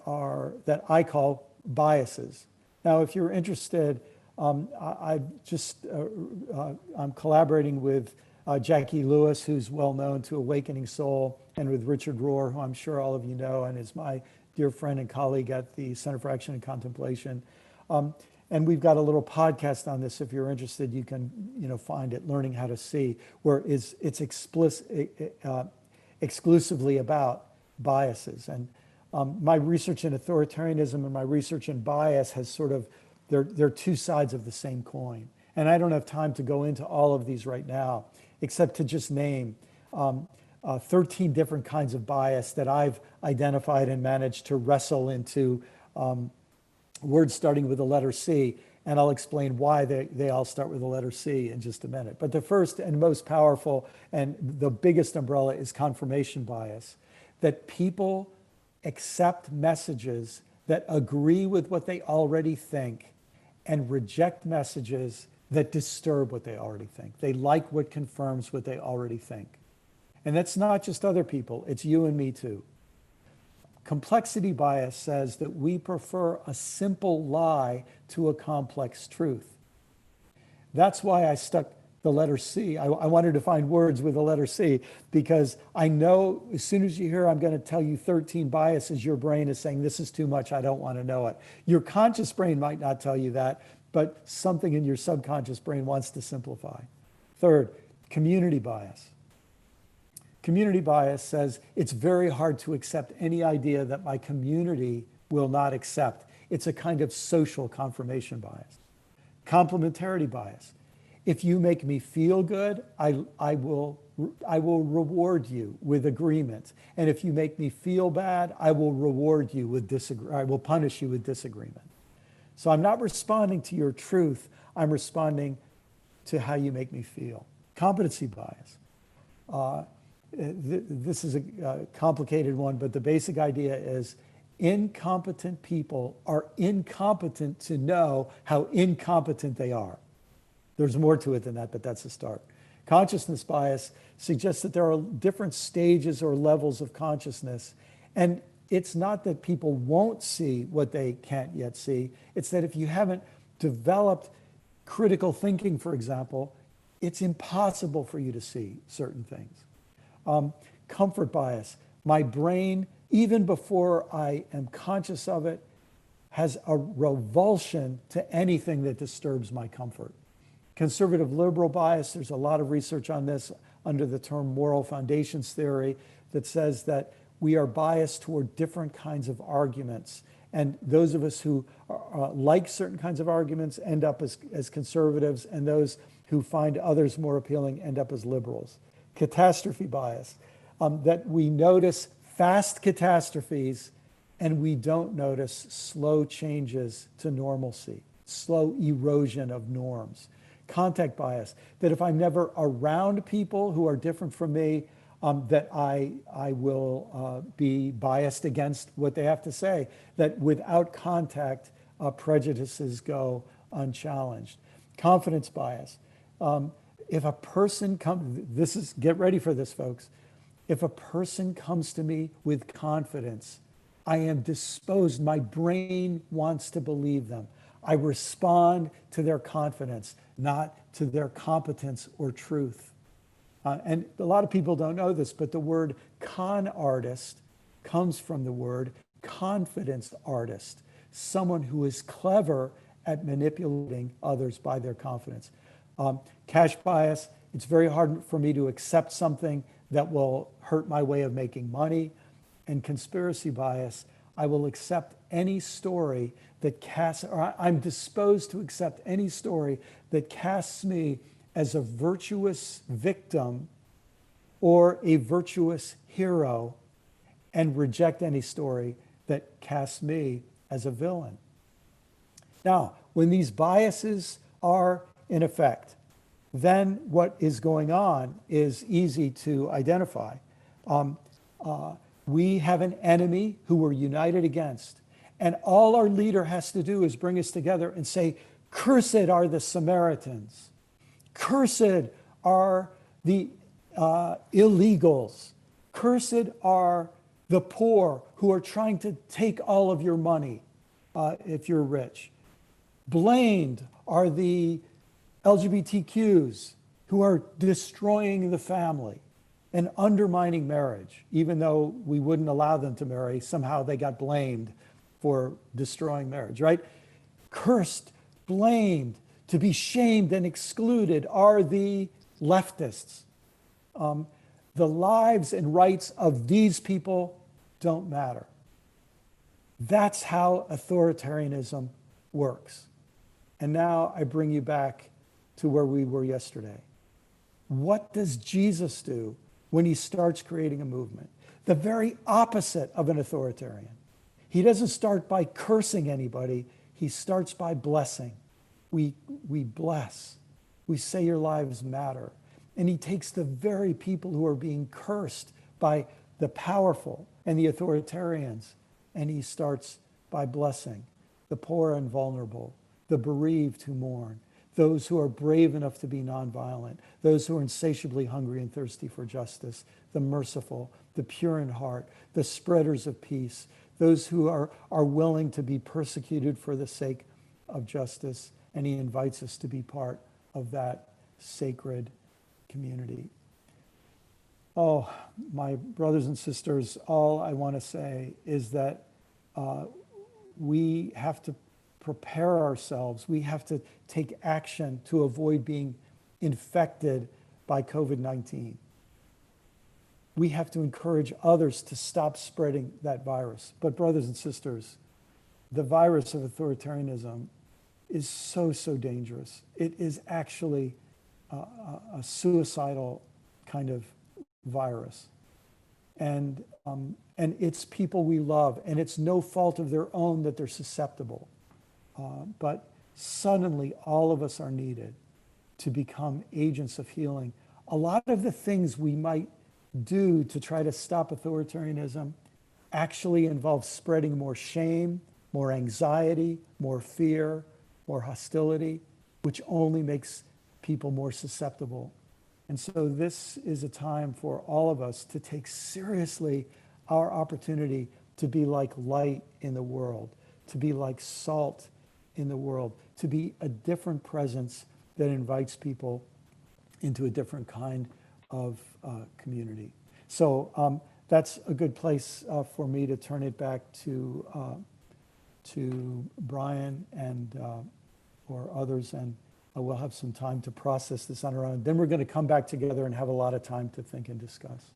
I call biases. Now, if you're interested, I'm collaborating with Jackie Lewis, who's well known to Awakening Soul, and with Richard Rohr, who I'm sure all of you know, and is my dear friend and colleague at the Center for Action and Contemplation. And we've got a little podcast on this. If you're interested, you can find it, Learning How to See, where it's exclusively about biases. And my research in authoritarianism and my research in bias has sort of, they're two sides of the same coin. And I don't have time to go into all of these right now, except to just name 13 different kinds of bias that I've identified and managed to wrestle into words starting with the letter C. And I'll explain why they all start with the letter C in just a minute. But the first and most powerful and the biggest umbrella is confirmation bias, that people accept messages that agree with what they already think and reject messages that disturb what they already think. They like what confirms what they already think. And that's not just other people, it's you and me too. Complexity bias says that we prefer a simple lie to a complex truth. That's why I stuck the letter C. I wanted to find words with the letter C, because I know as soon as you hear I'm going to tell you 13 biases, your brain is saying, this is too much, I don't want to know it. Your conscious brain might not tell you that, but something in your subconscious brain wants to simplify. Third, community bias. Community bias says it's very hard to accept any idea that my community will not accept. It's a kind of social confirmation bias. Complementarity bias. If you make me feel good, I will reward you with agreement. And if you make me feel bad, I will reward you with I will punish you with disagreement. So I'm not responding to your truth, I'm responding to how you make me feel. Competency bias. This is a complicated one, but the basic idea is incompetent people are incompetent to know how incompetent they are. There's more to it than that, but that's a start. Consciousness bias suggests that there are different stages or levels of consciousness. And it's not that people won't see what they can't yet see. It's that if you haven't developed critical thinking, for example, it's impossible for you to see certain things. Comfort bias. My brain, even before I am conscious of it, has a revulsion to anything that disturbs my comfort. Conservative liberal bias, there's a lot of research on this under the term moral foundations theory that says that we are biased toward different kinds of arguments. And those of us who like certain kinds of arguments end up as conservatives, and those who find others more appealing end up as liberals. Catastrophe bias, that we notice fast catastrophes and we don't notice slow changes to normalcy, slow erosion of norms. Contact bias, that if I'm never around people who are different from me, that I will be biased against what they have to say, that without contact, prejudices go unchallenged. Confidence bias. If a person get ready for this, folks. If a person comes to me with confidence, I am disposed, my brain wants to believe them. I respond to their confidence, not to their competence or truth. And a lot of people don't know this, but the word con artist comes from the word confidence artist, someone who is clever at manipulating others by their confidence. Cash bias, it's very hard for me to accept something that will hurt my way of making money. And conspiracy bias, I will accept any story that I'm disposed to accept any story that casts me as a virtuous victim or a virtuous hero, and reject any story that casts me as a villain. Now, when these biases are in effect, then what is going on is easy to identify. We have an enemy who we're united against. And all our leader has to do is bring us together and say, cursed are the Samaritans. Cursed are the illegals. Cursed are the poor who are trying to take all of your money if you're rich. Blamed are the LGBTQs who are destroying the family and undermining marriage. Even though we wouldn't allow them to marry, somehow they got blamed for destroying marriage, right? Cursed, blamed, to be shamed and excluded are the leftists. The lives and rights of these people don't matter. That's how authoritarianism works. And now I bring you back to where we were yesterday. What does Jesus do when he starts creating a movement? The very opposite of an authoritarian. He doesn't start by cursing anybody. He starts by blessing. We bless. We say your lives matter. And he takes the very people who are being cursed by the powerful and the authoritarians, and he starts by blessing the poor and vulnerable, the bereaved who mourn, those who are brave enough to be nonviolent, those who are insatiably hungry and thirsty for justice, the merciful, the pure in heart, the spreaders of peace, those who are willing to be persecuted for the sake of justice. And he invites us to be part of that sacred community. Oh, my brothers and sisters, all I want to say is that we have to prepare ourselves. We have to take action to avoid being infected by COVID-19. We have to encourage others to stop spreading that virus. But brothers and sisters, the virus of authoritarianism is so dangerous. It is actually a suicidal kind of virus. And it's people we love, and it's no fault of their own that they're susceptible. But suddenly all of us are needed to become agents of healing. A lot of the things we might do to try to stop authoritarianism actually involve spreading more shame, more anxiety, more fear, more hostility, which only makes people more susceptible. And so this is a time for all of us to take seriously our opportunity to be like light in the world, to be like salt in the world, to be a different presence that invites people into a different kind of community. So that's a good place for me to turn it back to Brian and or others, and we'll have some time to process this on our own. Then we're going to come back together and have a lot of time to think and discuss.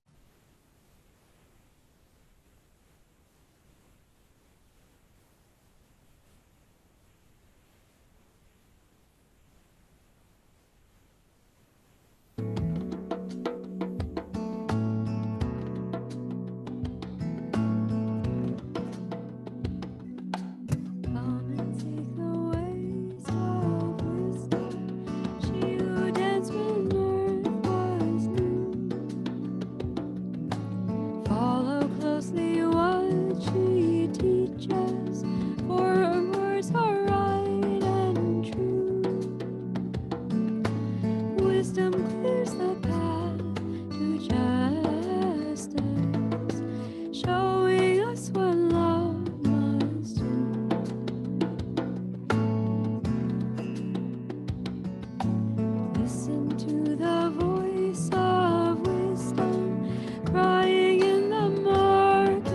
Come and take the ways of wisdom, she who danced when earth was new. Follow closely what she teaches, for her words are right and true. Wisdom clears the path to justice, showing us what love must do. Listen to the voice of wisdom crying in the marketplace.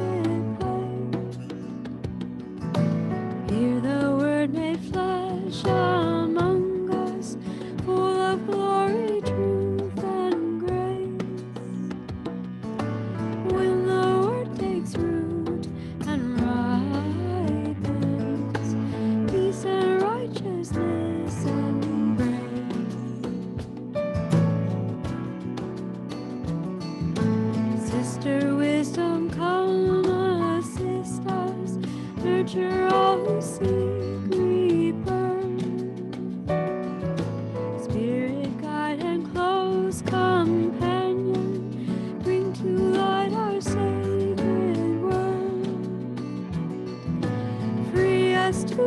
Hear the word made flesh among us, full of glory, truth, and grace. When the word takes root and ripens, peace and righteousness embrace. Sister wisdom, come assist us, nurture all who seek rebirth.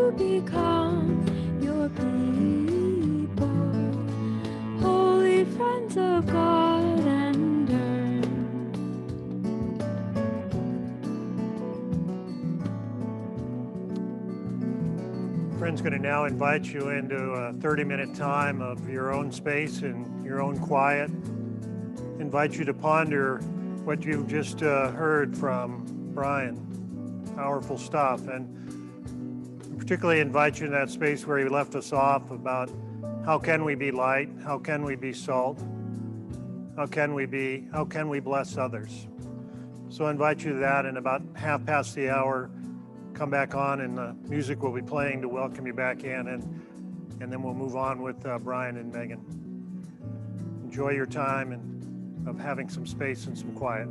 to become your people, holy friends of God and earth. Friend's going to now invite you into a 30-minute time of your own space and your own quiet. Invite you to ponder what you've just heard from Brian. Powerful stuff. And particularly invite you in that space where he left us off about how can we be light? How can we be salt? How can we bless others? So I invite you to that. In about half past the hour, come back on and the music will be playing to welcome you back in, and then we'll move on with Brian and Megan. Enjoy your time and of having some space and some quiet.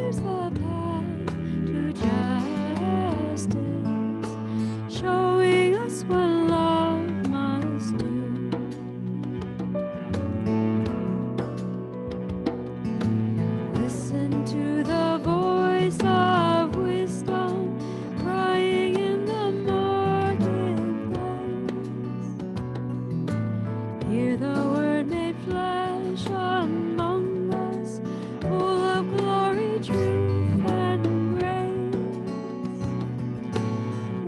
clears the path to justice, showing us what love must do. Listen to the voice of wisdom crying in the marketplace. Hear the word made flesh among us, full of glory, truth, and grace.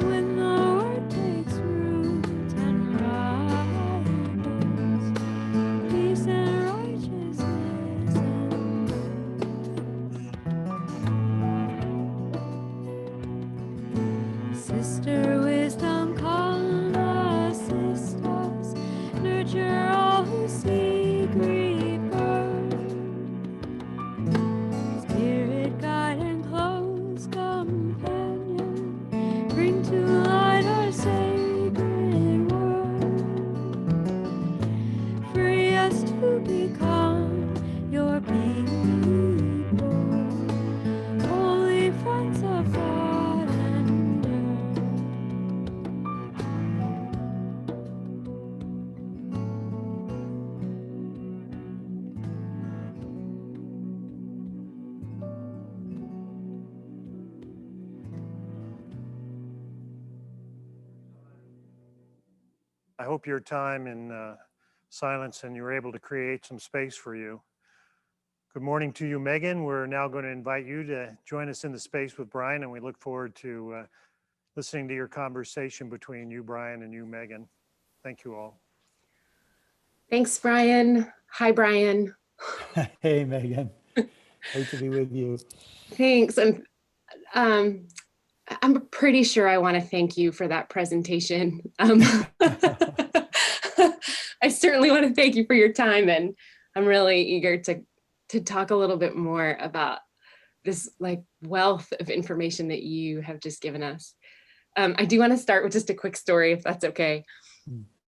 When the word takes root and ripens, peace and righteousness and Sister wisdom, come assist us, nurture all who seek rebirth. Spirit guide and close companion, bring to light our sacred word. Free us to become your people, holy friends of God and earth. I hope your time in silence and you were able to create some space for you. Good morning to you, Megan. We're now going to invite you to join us in the space with Brian, and we look forward to listening to your conversation between you, Brian, and you, Megan. Thank you all. Thanks, Brian. Hi, Brian. Hey, Megan. Great to be with you. Thanks. And I'm pretty sure I want to thank you for that presentation. I certainly want to thank you for your time, and I'm really eager to talk a little bit more about this like wealth of information that you have just given us. I do want to start with just a quick story, if that's okay.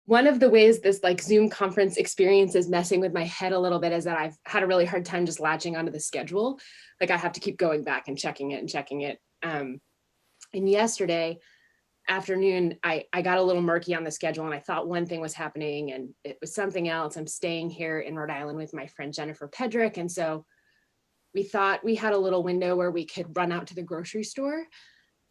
One of the ways this like Zoom conference experience is messing with my head a little bit is that I've had a really hard time just latching onto the schedule. Like I have to keep going back and checking it. And yesterday afternoon, I got a little murky on the schedule and I thought one thing was happening and it was something else. I'm staying here in Rhode Island with my friend Jennifer Pedrick. And so we thought we had a little window where we could run out to the grocery store.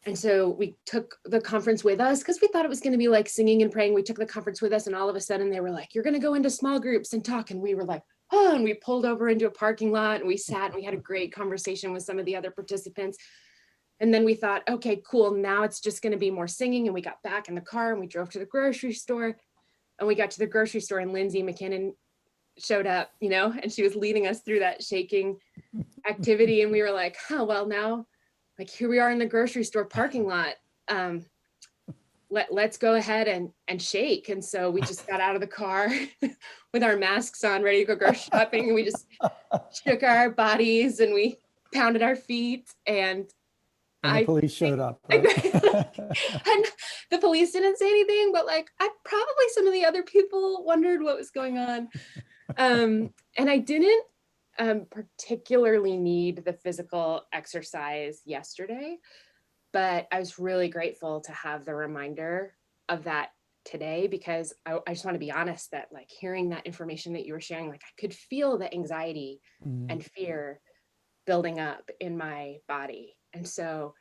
And so we took the conference with us because we thought it was going to be like singing and praying. We took the conference with us and all of a sudden they were like, you're going to go into small groups and talk. And we were like, oh, and we pulled over into a parking lot and we sat and we had a great conversation with some of the other participants. And then we thought, okay, cool. Now it's just going to be more singing. And we got back in the car and we drove to the grocery store and we got to the grocery store and Lindsay McKinnon showed up, you know, and she was leading us through that shaking activity. And we were like, oh, well, now like here we are in the grocery store parking lot. Let's go ahead and shake. And so we just got out of the car with our masks on, ready to go grocery shopping. And we just shook our bodies and we pounded our feet and the police showed up. Right? And the police didn't say anything, but like probably some of the other people wondered what was going on. And I didn't particularly need the physical exercise yesterday, but I was really grateful to have the reminder of that today because I just want to be honest that like hearing that information that you were sharing, like I could feel the anxiety and fear building up in my body. And so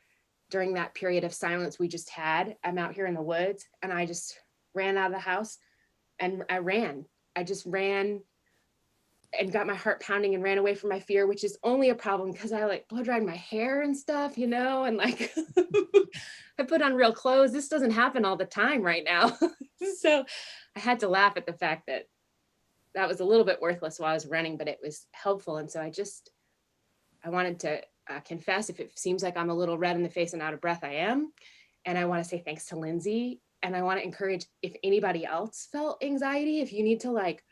during that period of silence we just had, I'm out here in the woods and I just ran out of the house and I just ran and got my heart pounding and ran away from my fear, which is only a problem because I like blow dried my hair and stuff, you know, and like I put on real clothes. This doesn't happen all the time right now. So I had to laugh at the fact that that was a little bit worthless while I was running, but it was helpful. And so I wanted to confess if it seems like I'm a little red in the face and out of breath, I am. And I want to say thanks to Lindsay. And I want to encourage if anybody else felt anxiety, if you need to like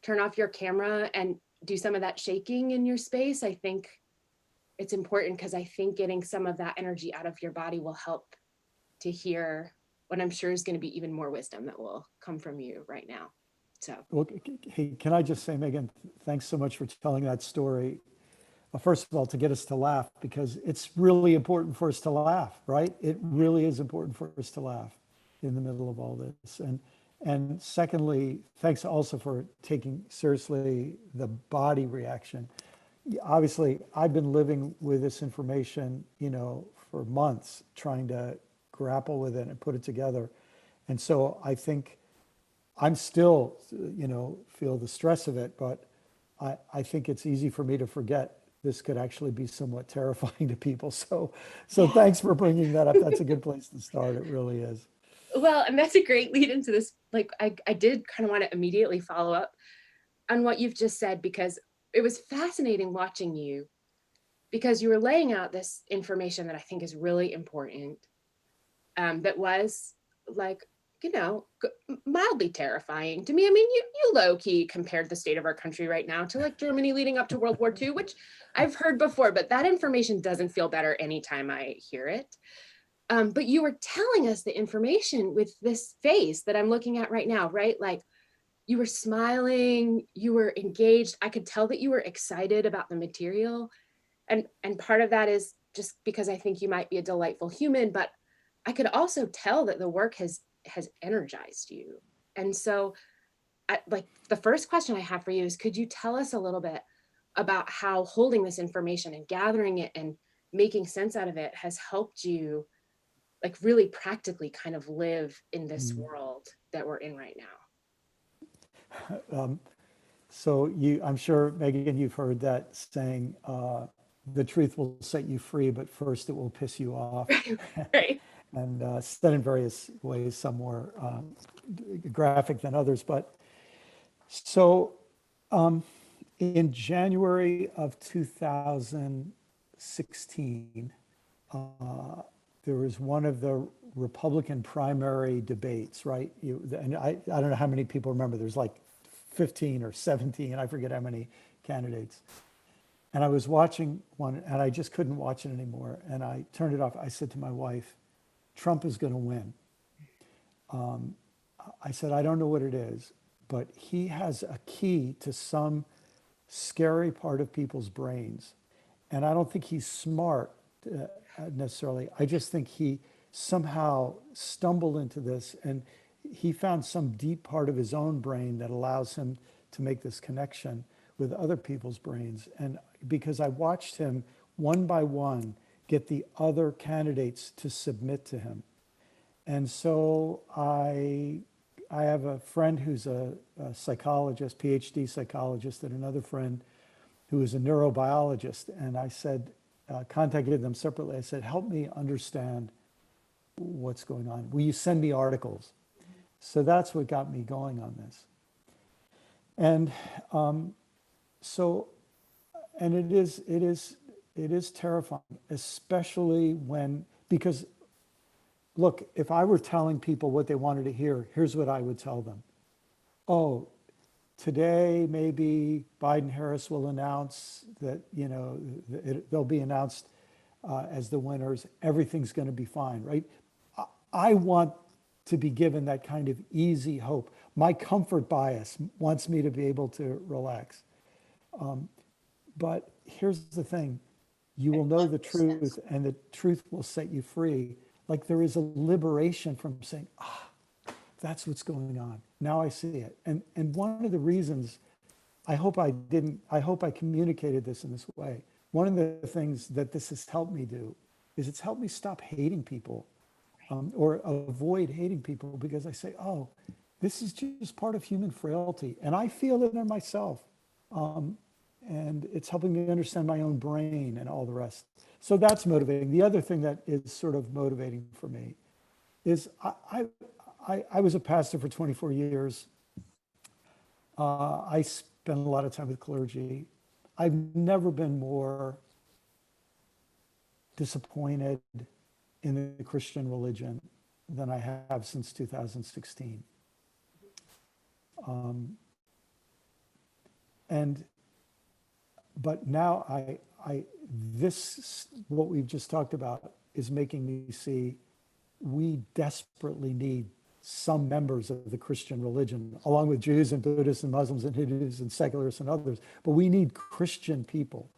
turn off your camera and do some of that shaking in your space, I think it's important because I think getting some of that energy out of your body will help to hear what I'm sure is going to be even more wisdom that will come from you right now. So, Well, hey, can I just say, Megan, thanks so much for telling that story. first of all, to get us to laugh, because it's really important for us to laugh, right? It really is important for us to laugh in the middle of all this. And secondly, thanks also for taking seriously the body reaction. Obviously, I've been living with this information, for months, trying to grapple with it and put it together. And so I think I'm still, feel the stress of it, but I think it's easy for me to forget this could actually be somewhat terrifying to people. So thanks for bringing that up. That's a good place to start. It really is. Well, and that's a great lead into this. Like, I did kind of want to immediately follow up on what you've just said, because it was fascinating watching you, because you were laying out this information that I think is really important, that was like, mildly terrifying to me. I mean, you low key compared the state of our country right now to like Germany leading up to World War II, which I've heard before, but that information doesn't feel better anytime I hear it. But you were telling us the information with this face that I'm looking at right now, right? Like, you were smiling, you were engaged. I could tell that you were excited about the material. And part of that is just because I think you might be a delightful human, but I could also tell that the work has energized you. And so like the first question I have for you is, could you tell us a little bit about how holding this information and gathering it and making sense out of it has helped you like really practically kind of live in this world that we're in right now? So I'm sure, Megan, you've heard that saying, the truth will set you free, but first it will piss you off. Right. And said in various ways, some more graphic than others. But so in January of 2016, there was one of the Republican primary debates, right? And I don't know how many people remember, there's like 15 or 17, I forget how many candidates. And I was watching one and I just couldn't watch it anymore. And I turned it off. I said to my wife, Trump is going to win. I said, I don't know what it is, but he has a key to some scary part of people's brains. And I don't think he's smart necessarily. I just think he somehow stumbled into this and he found some deep part of his own brain that allows him to make this connection with other people's brains. And because I watched him one by one get the other candidates to submit to him. And so I have a friend who's a psychologist, PhD psychologist, and another friend who is a neurobiologist. And I said, contacted them separately. I said, help me understand what's going on. Will you send me articles? So that's what got me going on this. And and it is terrifying, especially because look, if I were telling people what they wanted to hear, here's what I would tell them. Oh, today maybe Biden-Harris will announce that, they'll be announced as the winners. Everything's going to be fine, right? I want to be given that kind of easy hope. My comfort bias wants me to be able to relax. But here's the thing, you will know the truth and the truth will set you free. Like there is a liberation from saying, that's what's going on. Now I see it. And one of the reasons, I hope I communicated this in this way. One of the things that this has helped me do is it's helped me stop hating people or avoid hating people, because I say, oh, this is just part of human frailty. And I feel it in myself. And it's helping me understand my own brain and all the rest. So that's motivating. The other thing that is sort of motivating for me is I was a pastor for 24 years. I spent a lot of time with clergy. I've never been more disappointed in the Christian religion than I have since 2016. But now what we've just talked about is making me see we desperately need some members of the Christian religion, along with Jews and Buddhists and Muslims and Hindus and secularists and others. But we need Christian people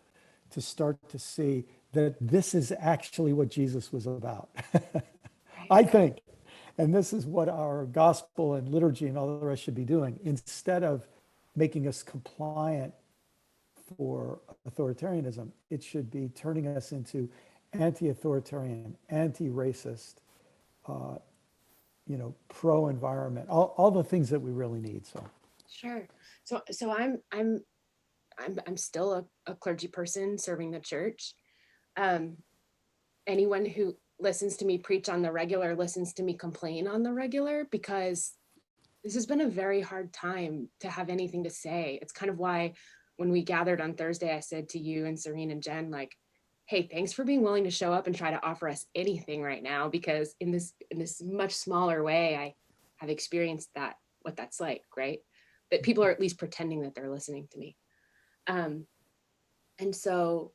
to start to see that this is actually what Jesus was about. I think. And this is what our gospel and liturgy and all the rest should be doing. Instead of making us compliant for authoritarianism, it should be turning us into anti-authoritarian, anti-racist, pro-environment, all the things that we really need. So Sure. So I'm still a clergy person serving the church. Anyone who listens to me preach on the regular listens to me complain on the regular, because this has been a very hard time to have anything to say. It's kind of why when we gathered on Thursday, I said to you and Serene and Jen, like, hey, thanks for being willing to show up and try to offer us anything right now, because in this much smaller way, I have experienced what that's like, right? That people are at least pretending that they're listening to me. And so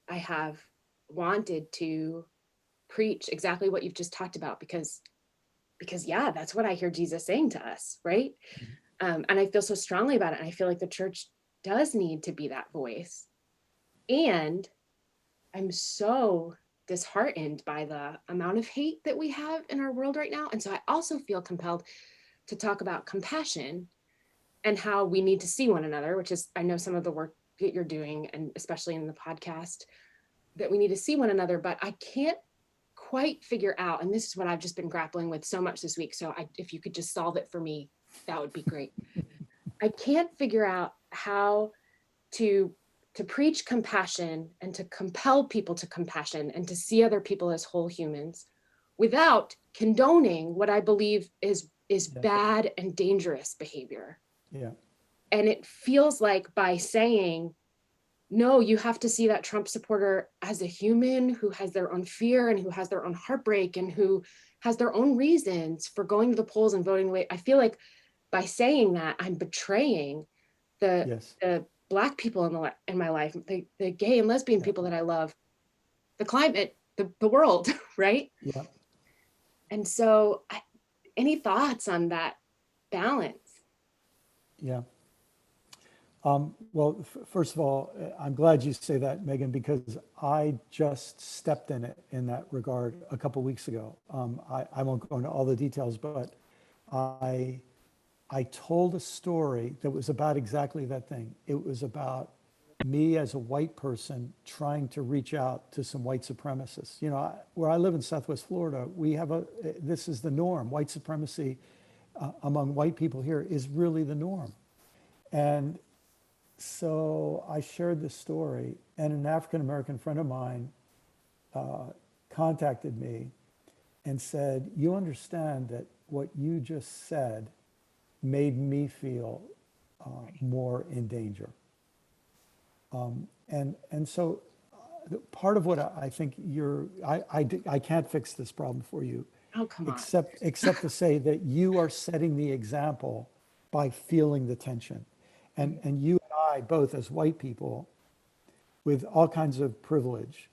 I have wanted to preach exactly what you've just talked about, because yeah, that's what I hear Jesus saying to us, right? And I feel so strongly about it. And I feel like the church does need to be that voice. And I'm so disheartened by the amount of hate that we have in our world right now. And so I also feel compelled to talk about compassion and how we need to see one another, which is, I know, some of the work that you're doing, and especially in the podcast, that we need to see one another, but I can't quite figure out, and this is what I've just been grappling with so much this week, so if you could just solve it for me, that would be great. I can't figure out how to preach compassion and to compel people to compassion and to see other people as whole humans without condoning what I believe is bad and dangerous behavior. yeah, And it feels like by saying, no, you have to see that Trump supporter as a human who has their own fear and who has their own heartbreak and who has their own reasons for going to the polls and voting the way. I feel like by saying that, I'm betraying the Black people in my life, the gay and lesbian people that I love, the climate, the world, right? yeah. And so, any thoughts on that balance? Yeah. Well, first of all, I'm glad you say that, Megan, because I just stepped in it in that regard a couple weeks ago. I won't go into all the details, but I told a story that was about exactly that thing. It was about me as a white person trying to reach out to some white supremacists. You know, where I live in Southwest Florida, we have this is the norm. White supremacy among white people here is really the norm. And so I shared this story, and an African-American friend of mine contacted me and said, you understand that what you just said made me feel more in danger. And so part of what I think I can't fix this problem for you. Oh, come on. Except to say that you are setting the example by feeling the tension. And you and I, both as white people with all kinds of privilege,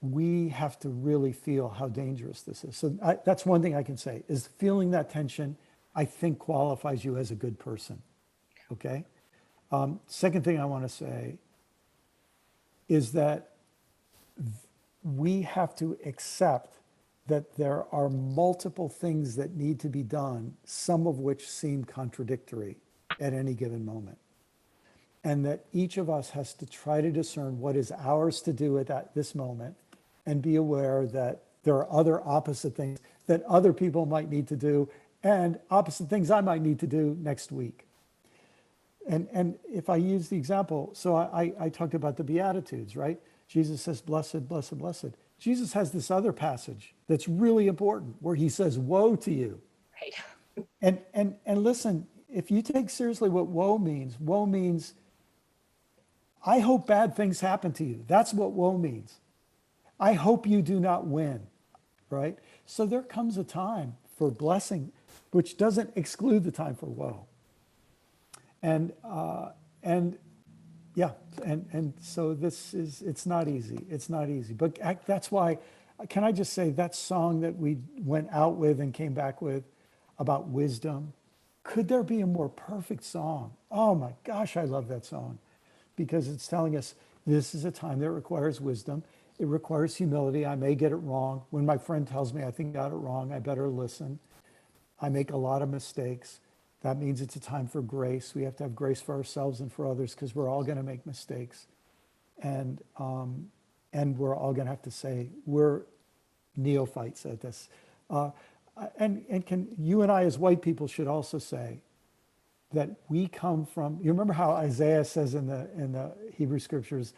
we have to really feel how dangerous this is. So that's one thing I can say, is feeling that tension, I think, qualifies you as a good person, okay? Second thing I want to say is that we have to accept that there are multiple things that need to be done, some of which seem contradictory at any given moment. And that each of us has to try to discern what is ours to do at this moment, and be aware that there are other opposite things that other people might need to do, and opposite things I might need to do next week. And if I use the example, so I talked about the Beatitudes, right? Jesus says, blessed, blessed, blessed. Jesus has this other passage that's really important where he says, woe to you. Right. And listen, if you take seriously what woe means, I hope bad things happen to you. That's what woe means. I hope you do not win, right? So there comes a time for blessing, which doesn't exclude the time for woe. And so it's not easy. It's not easy. But that's why, can I just say that song that we went out with and came back with about wisdom, could there be a more perfect song? Oh my gosh, I love that song, because it's telling us This is a time that requires wisdom. It requires humility. I may get it wrong. When my friend tells me I think I got it wrong, I better listen. I make a lot of mistakes. That means it's a time for grace. We have to have grace for ourselves and for others because we're all going to make mistakes. And we're all going to have to say, we're neophytes at this. And can you and I as white people should also say that we come from, you remember how Isaiah says in the Hebrew scriptures,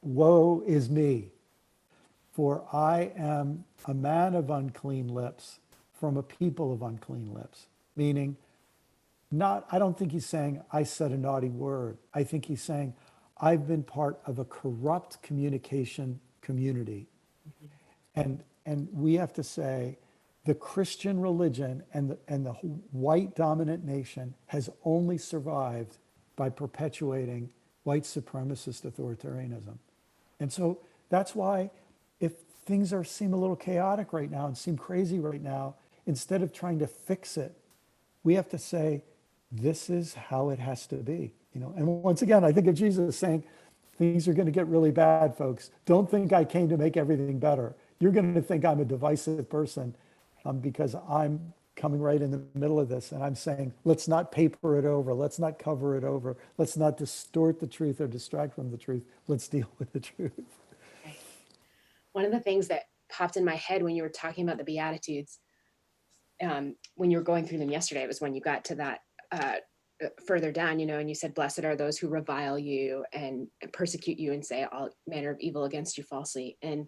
woe is me, for I am a man of unclean lips from a people of unclean lips. Meaning, I don't think he's saying I said a naughty word. I think he's saying I've been part of a corrupt communication community. And we have to say the Christian religion and the white dominant nation has only survived by perpetuating white supremacist authoritarianism. And so that's why if things seem a little chaotic right now and seem crazy right now, instead of trying to fix it, we have to say, this is how it has to be. And once again, I think of Jesus saying, things are going to get really bad, folks. Don't think I came to make everything better. You're going to think I'm a divisive person because I'm coming right in the middle of this. And I'm saying, let's not paper it over. Let's not cover it over. Let's not distort the truth or distract from the truth. Let's deal with the truth. Right. One of the things that popped in my head when you were talking about the Beatitudes, when you were going through them yesterday, it was when you got to that further down, and you said, blessed are those who revile you and persecute you and say all manner of evil against you falsely. And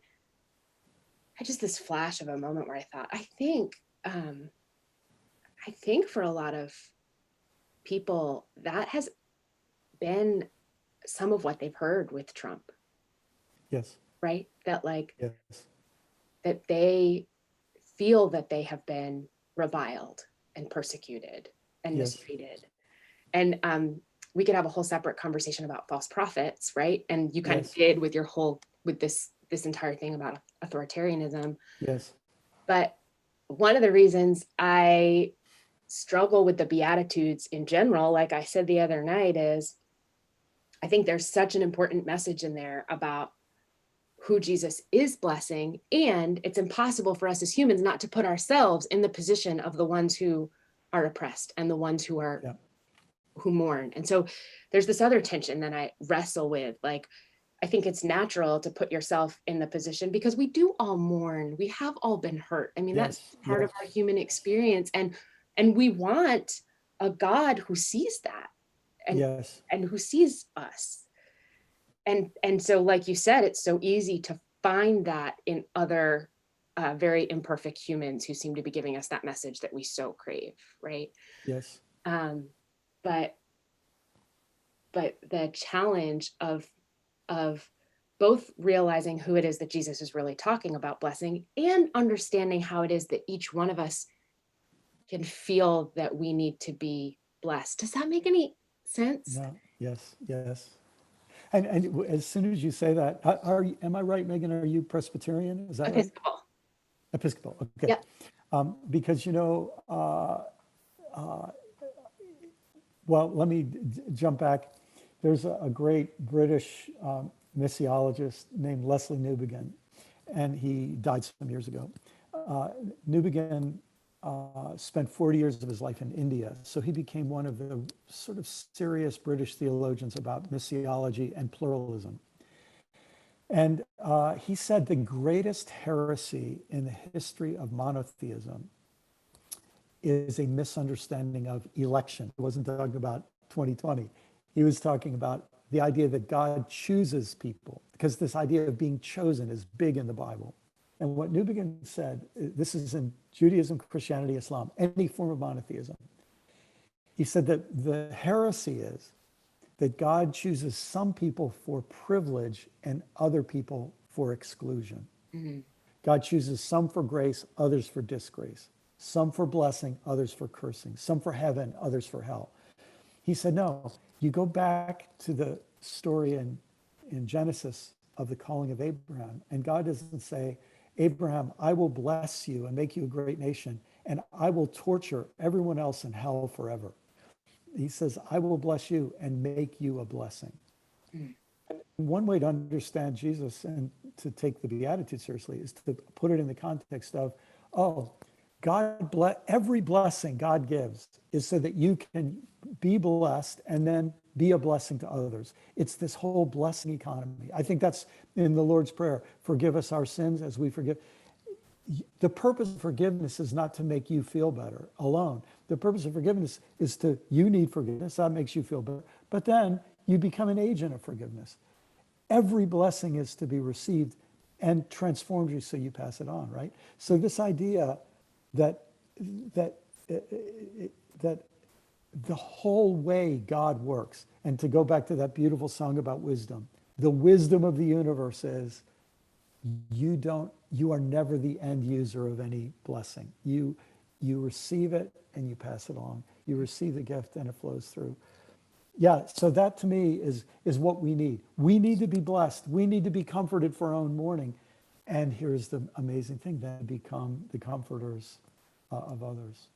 I just this flash of a moment where I thought, I think for a lot of people, that has been some of what they've heard with Trump, Yes, right? That yes, that they feel that they have been reviled and persecuted and Yes. mistreated. And we could have a whole separate conversation about false prophets, right? And you kind Yes. of did with this entire thing about authoritarianism. yes, But one of the reasons I struggle with the Beatitudes in general, like I said the other night, is I think there's such an important message in there about who Jesus is blessing. And it's impossible for us as humans not to put ourselves in the position of the ones who are oppressed and the ones who are Yeah. who mourn. And so there's this other tension that I wrestle with. Like, I think it's natural to put yourself in the position because we do all mourn. We have all been hurt. I mean, that's Yes, part of yes. our human experience. And we want a God who sees that and Yes, and who sees us. And so, like you said, it's so easy to find that in other very imperfect humans who seem to be giving us that message that we so crave, right? yes, But the challenge of both realizing who it is that Jesus is really talking about blessing and understanding how it is that each one of us can feel that we need to be blessed. Does that make any sense? no, yes, yes. And as soon as you say that, am I right, Megan? Are you Presbyterian? Is that right? Episcopal. Episcopal. Okay. Yeah. Because well, let me jump back. There's a great British missiologist named Leslie Newbigin, and he died some years ago. Newbigin spent 40 years of his life in India, so he became one of the sort of serious British theologians about missiology and pluralism. And he said the greatest heresy in the history of monotheism is a misunderstanding of election. He wasn't talking about 2020. He was talking about the idea that God chooses people, because this idea of being chosen is big in the Bible. And what Newbigin said, this is in Judaism, Christianity, Islam, any form of monotheism. He said that the heresy is that God chooses some people for privilege and other people for exclusion. Mhm. God chooses some for grace, others for disgrace, some for blessing, others for cursing, some for heaven, others for hell. He said, no, you go back to the story in Genesis of the calling of Abraham, and God doesn't say, Abraham, I will bless you and make you a great nation, and I will torture everyone else in hell forever. He says, I will bless you and make you a blessing. Mm. one way to understand Jesus and to take the Beatitude seriously is to put it in the context of, oh, every blessing God gives is so that you can be blessed and then be a blessing to others. It's this whole blessing economy. I think that's in the Lord's Prayer. Forgive us our sins as we forgive. The purpose of forgiveness is not to make you feel better alone. The purpose of forgiveness is you need forgiveness. That makes you feel better. But then you become an agent of forgiveness. Every blessing is to be received and transforms you so you pass it on, right? So this idea that that that the whole way God works, and to go back to that beautiful song about wisdom, the wisdom of the universe is you are never the end user of any blessing. You receive it and you pass it on. You receive the gift and it flows through. Yeah, so that to me is what we need. We need to be blessed. We need to be comforted for our own mourning. And here's the amazing thing, that become the comforters of others.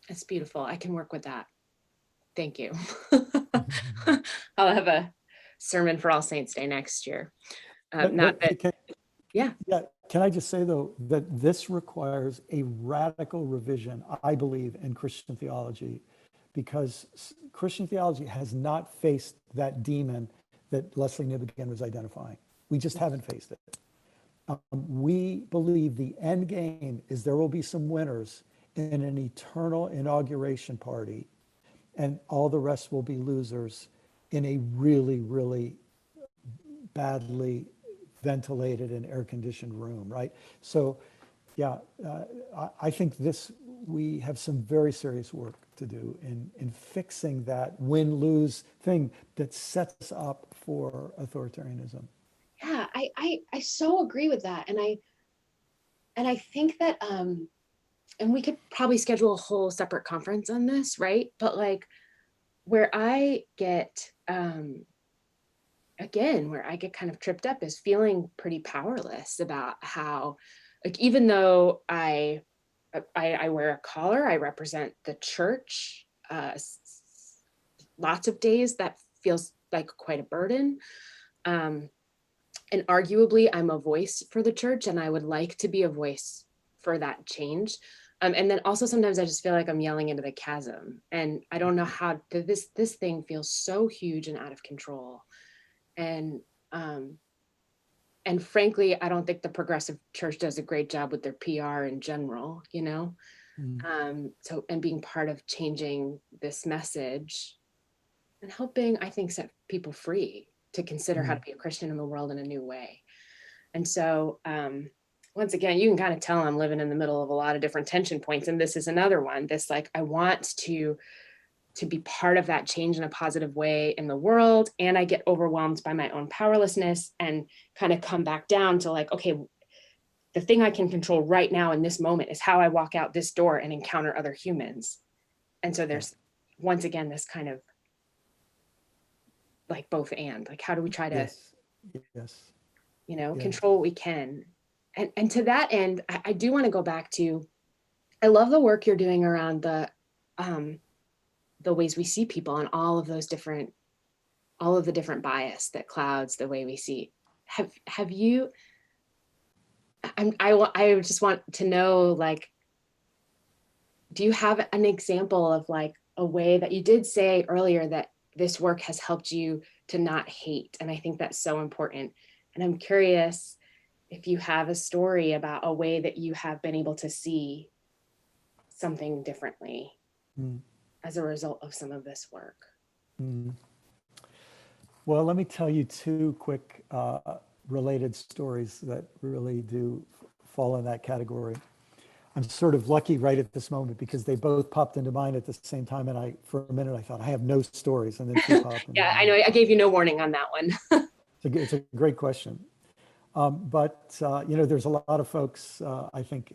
It's beautiful. I can work with that. Thank you. I'll have a sermon for All Saints Day next year. Not that, yeah. Yeah, can I just say though, that this requires a radical revision, I believe, in Christian theology, because Christian theology has not faced that demon that Leslie Newbigin was identifying. We just haven't faced it. We believe the end game is there will be some winners in an eternal inauguration party, and all the rest will be losers in a really, really badly ventilated and air-conditioned room, right? So, yeah, I think we have some very serious work to do in fixing that win-lose thing that sets us up for authoritarianism. Yeah, I so agree with that. And I think that and we could probably schedule a whole separate conference on this, right? But like where I get again, where I get kind of tripped up is feeling pretty powerless about how, like, even though I wear a collar, I represent the church. Lots of days that feels like quite a burden. And arguably I'm a voice for the church, and I would like to be a voice for that change. And then also sometimes I just feel like I'm yelling into the chasm, and I don't know how this thing feels so huge and out of control. And frankly, I don't think the progressive church does a great job with their PR in general, you know? So, and being part of changing this message and helping, I think, set people free to consider how to be a Christian in the world in a new way. And so, once again, you can kind of tell I'm living in the middle of a lot of different tension points. And this is another one, this like, I want to be part of that change in a positive way in the world. And I get overwhelmed by my own powerlessness and kind of come back down to like, okay, the thing I can control right now in this moment is how I walk out this door and encounter other humans. And so there's once again, this kind of like both and, like, how do we try to, yes. you know, Yeah. control what we can? And to that end, I do want to go back to, I love the work you're doing around the ways we see people and all of the different bias that clouds the way we see. Have you, I just want to know, like, do you have an example of like a way that you did say earlier that this work has helped you to not hate? And I think that's so important. And I'm curious if you have a story about a way that you have been able to see something differently as a result of some of this work. Well, let me tell you two quick related stories that really do fall in that category. I'm sort of lucky right at this moment because they both popped into mind at the same time. And for a minute, I thought I have no stories, and then two popped. Yeah, I know. I gave you no warning on that one. It's a great question. But there's a lot of folks, I think,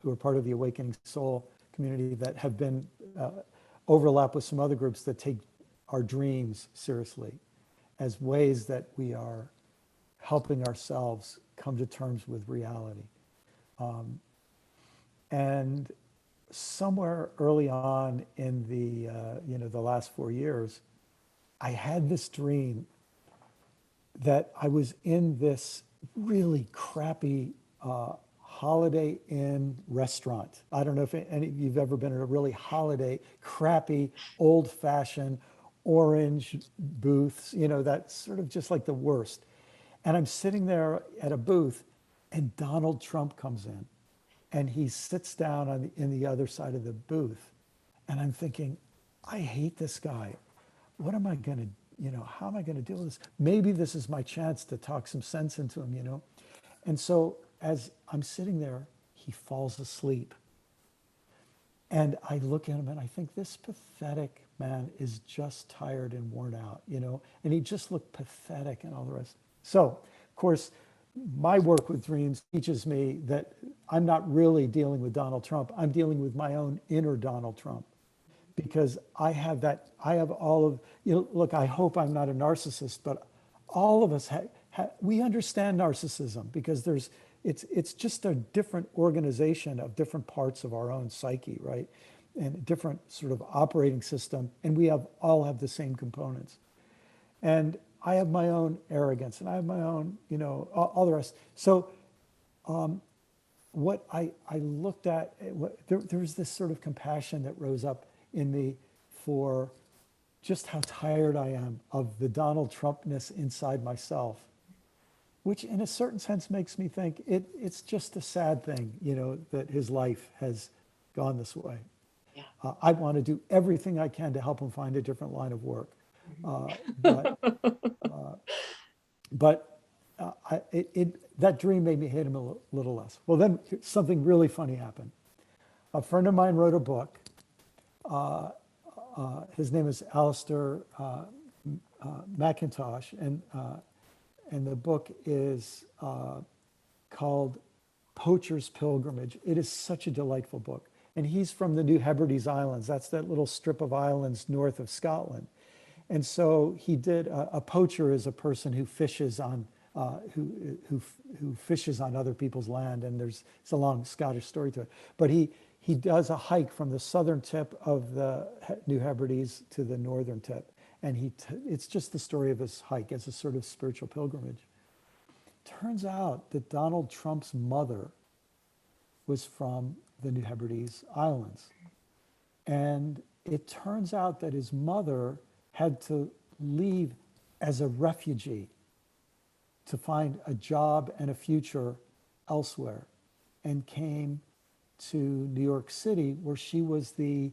who are part of the Awakening Soul community that have been overlap with some other groups that take our dreams seriously as ways that we are helping ourselves come to terms with reality. And somewhere early on in the last 4 years, I had this dream that I was in this really crappy Holiday Inn restaurant. I don't know if any of you've ever been at a really holiday, crappy, old-fashioned orange booths, you know, that's sort of just like the worst. And I'm sitting there at a booth, and Donald Trump comes in, and he sits down in the other side of the booth. And I'm thinking, I hate this guy. What am I going to, you know, how am I going to deal with this? Maybe this is my chance to talk some sense into him, you know? And so as I'm sitting there, he falls asleep. And I look at him and I think this pathetic man is just tired and worn out, you know? And he just looked pathetic and all the rest. So, of course, my work with dreams teaches me that I'm not really dealing with Donald Trump. I'm dealing with my own inner Donald Trump, because I have that, I have all of, you know, look, I hope I'm not a narcissist, but all of us, we understand narcissism because it's just a different organization of different parts of our own psyche, right? And a different sort of operating system, and we all have the same components. And I have my own arrogance, and I have my own, you know, all the rest. So what I looked at, there was this sort of compassion that rose up in me for just how tired I am of the Donald Trumpness inside myself, which in a certain sense makes me think it's just a sad thing, you know, that his life has gone this way. Yeah. I want to do everything I can to help him find a different line of work. But that dream made me hate him a little less. Well, then something really funny happened. A friend of mine wrote a book. His name is Alistair McIntosh, and the book is called Poacher's Pilgrimage. It is such a delightful book. And he's from the New Hebrides Islands. That's that little strip of islands north of Scotland. And so he did, a poacher is a person who fishes on, who fishes on other people's land. And it's a long Scottish story to it. But he does a hike from the southern tip of the New Hebrides to the northern tip. And it's just the story of his hike as a sort of spiritual pilgrimage. Turns out that Donald Trump's mother was from the New Hebrides Islands. And it turns out that his mother had to leave as a refugee to find a job and a future elsewhere, and came to New York City, where she was the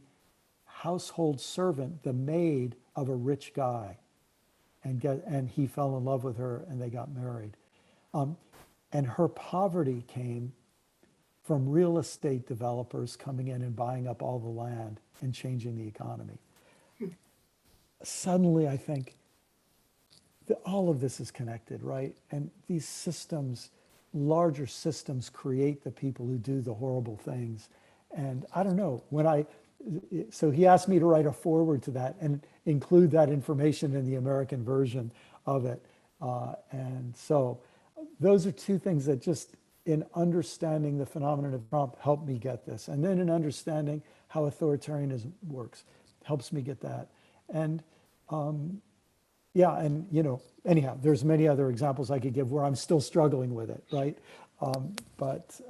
household servant, the maid of a rich guy. And he fell in love with her, and they got married. And her poverty came from real estate developers coming in and buying up all the land and changing the economy. Suddenly, I think that all of this is connected, right? And these systems, larger systems, create the people who do the horrible things. And I don't know, so he asked me to write a foreword to that and include that information in the American version of it. And so those are two things that just, in understanding the phenomenon of Trump, helped me get this. And then in understanding how authoritarianism works, helps me get that. And yeah, and you know, anyhow, there's many other examples I could give where I'm still struggling with it, right? But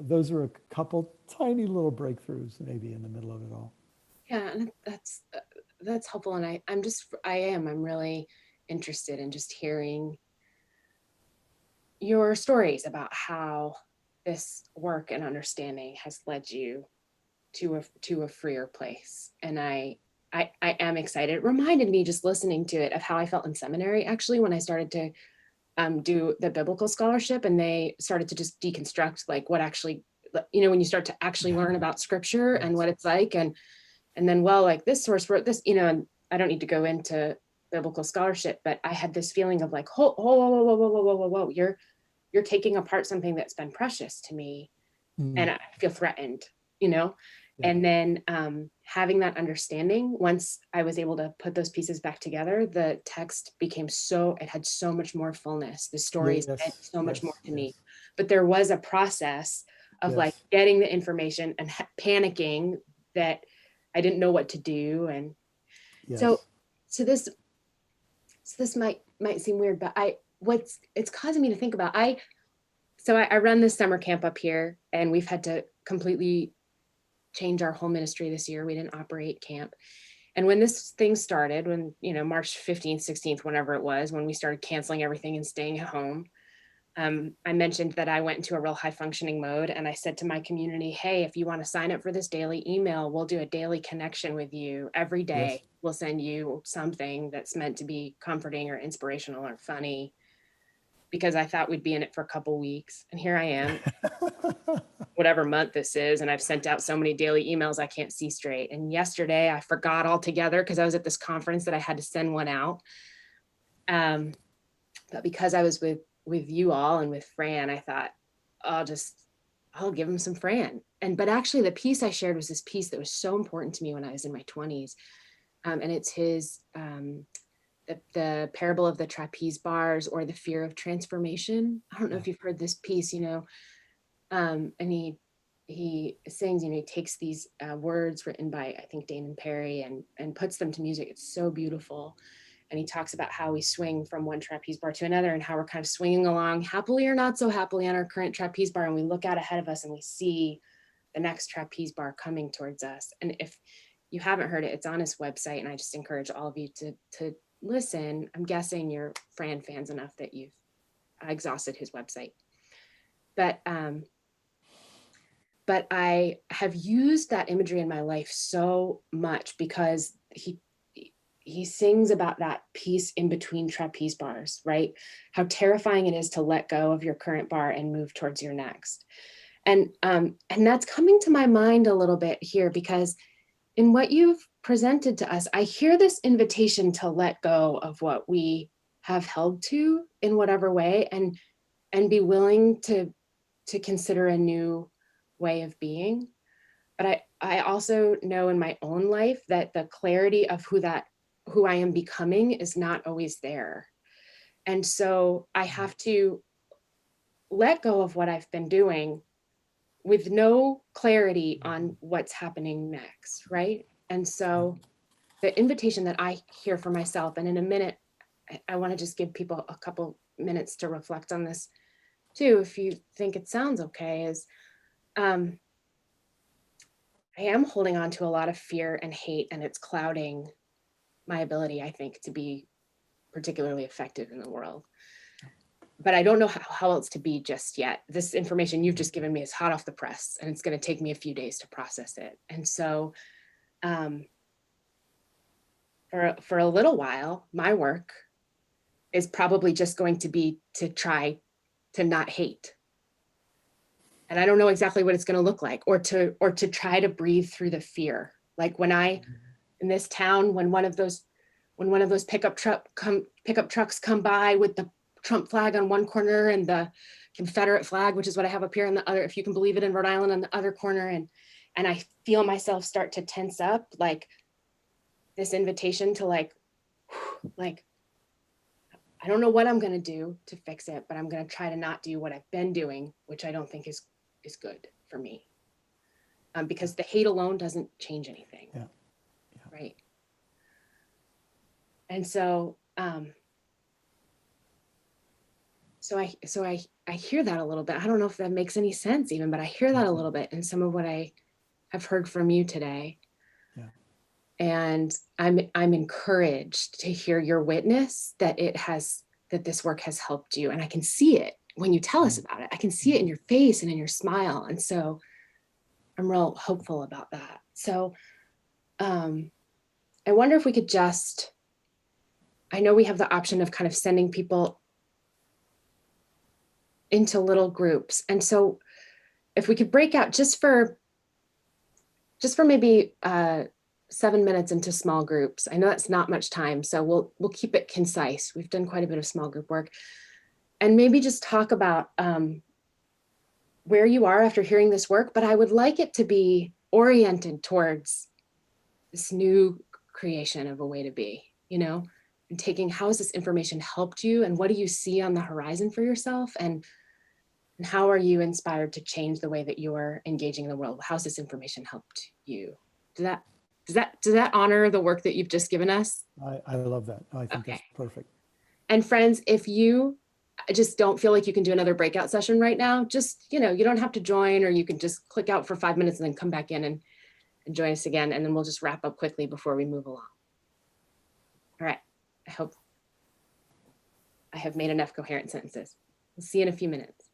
those are a couple tiny little breakthroughs maybe in the middle of it all. Yeah, and that's helpful. And I'm really interested in just hearing your stories about how this work and understanding has led you to a freer place. And I am excited. It reminded me, just listening to it, of how I felt in seminary, actually, when I started to do the biblical scholarship, and they started to just deconstruct like what actually, you know, when you start to actually learn about scripture and what it's like, and then, well, like this source wrote this, you know, and I don't need to go into biblical scholarship, but I had this feeling of like, whoa, you're taking apart something that's been precious to me, and I feel threatened, you know. Yeah. And then having that understanding, once I was able to put those pieces back together, the text became it had so much more fullness. The stories meant so much more to me. But there was a process of like getting the information and panicking that I didn't know what to do. And so this, So this might seem weird, but it's causing me to think about, I run this summer camp up here, and we've had to completely change our whole ministry this year. We didn't operate camp. And when this thing started, when, March 15th, 16th, whenever it was, when we started canceling everything and staying at home, I mentioned that I went into a real high functioning mode, and I said to my community, hey, if you want to sign up for this daily email, we'll do a daily connection with you every day. Yes. We'll send you something that's meant to be comforting or inspirational or funny, because I thought we'd be in it for a couple weeks. And here I am, whatever month this is, and I've sent out so many daily emails I can't see straight. And yesterday I forgot altogether because I was at this conference that I had to send one out. But because I was with you all and with Fran, I thought I'll give him some Fran. But actually the piece I shared was this piece that was so important to me when I was in my 20s. And it's his, the parable of the trapeze bars, or the fear of transformation. I don't know if you've heard this piece, and he sings, he takes these words written by, I think, Damon Perry, and puts them to music. It's so beautiful. And he talks about how we swing from one trapeze bar to another, and how we're kind of swinging along happily or not so happily on our current trapeze bar. And we look out ahead of us and we see the next trapeze bar coming towards us. And if you haven't heard it, it's on his website. And I just encourage all of you to listen. I'm guessing you're Fran fans enough that you've exhausted his website. But I have used that imagery in my life so much because he sings about that piece in between trapeze bars, right? How terrifying it is to let go of your current bar and move towards your next. And that's coming to my mind a little bit here, because in what you've presented to us, I hear this invitation to let go of what we have held to in whatever way, and be willing to consider a new way of being. But I also know in my own life that the clarity of who I am becoming is not always there. And so I have to let go of what I've been doing with no clarity on what's happening next, right? And so the invitation that I hear for myself, and in a minute, I want to just give people a couple minutes to reflect on this too, if you think it sounds okay, is I am holding on to a lot of fear and hate, and it's clouding my ability, I think, to be particularly effective in the world. But I don't know how else to be just yet. This information you've just given me is hot off the press, and it's going to take me a few days to process it. And so for a little while, my work is probably just going to be to try to not hate. And I don't know exactly what it's going to look like, or to try to breathe through the fear. Like in this town, when one of those pickup trucks come by with the Trump flag on one corner and the Confederate flag, which is what I have up here on the other, if you can believe it, in Rhode Island on the other corner, and I feel myself start to tense up, like this invitation to like I don't know what I'm going to do to fix it, but I'm going to try to not do what I've been doing, which I don't think is good for me. Because the hate alone doesn't change anything. Yeah. Right. And so, so I hear that a little bit. I don't know if that makes any sense even, but I hear that a little bit in some of what I have heard from you today. Yeah. And I'm encouraged to hear your witness that this work has helped you. And I can see it when you tell us about it. I can see it in your face and in your smile. And so I'm real hopeful about that. So I wonder if we could I know we have the option of kind of sending people into little groups. And so if we could break out just for maybe 7 minutes into small groups. I know that's not much time, so we'll keep it concise. We've done quite a bit of small group work, and maybe just talk about where you are after hearing this work. But I would like it to be oriented towards this new creation of a way to be, and taking, how has this information helped you, and what do you see on the horizon for yourself, and how are you inspired to change the way that you're engaging in the world? How's this information helped you? Does that honor the work that you've just given us? I love that. I think Okay. that's perfect. And friends, if you just don't feel like you can do another breakout session right now, just, you don't have to join, or you can just click out for 5 minutes and then come back in and join us again. And then we'll just wrap up quickly before we move along. All right. I hope I have made enough coherent sentences. We'll see you in a few minutes.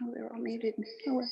Oh, they're all muted. Oh, well.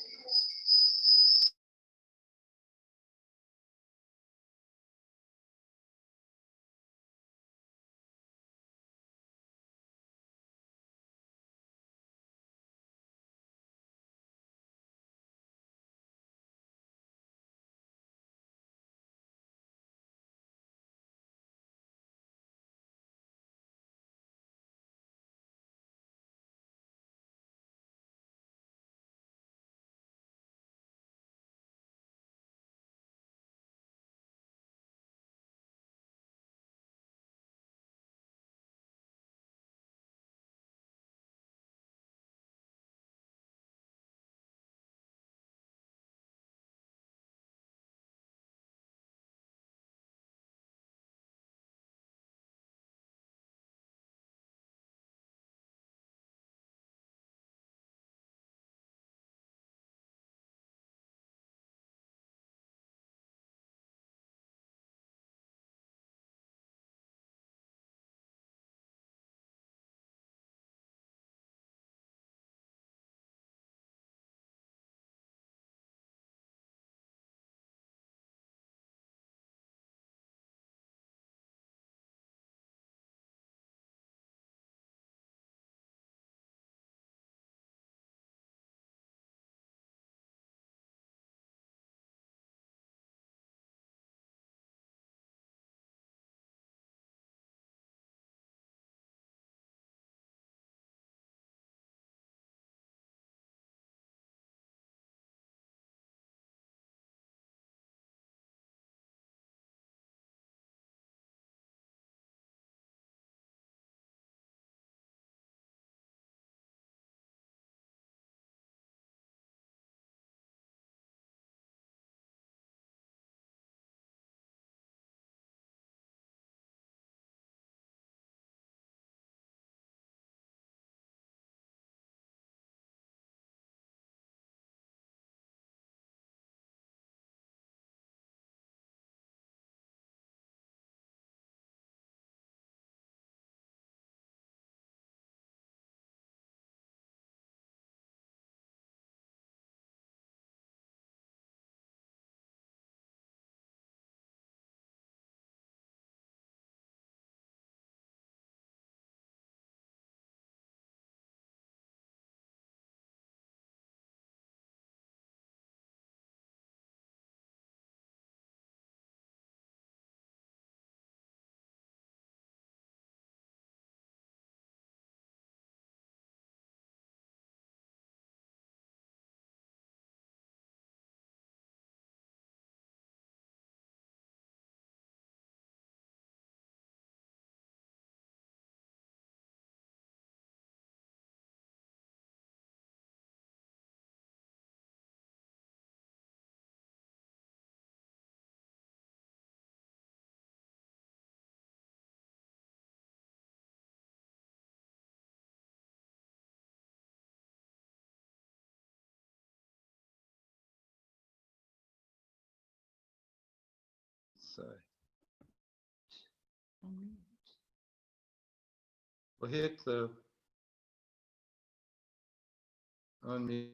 say. Well, hit the unmute.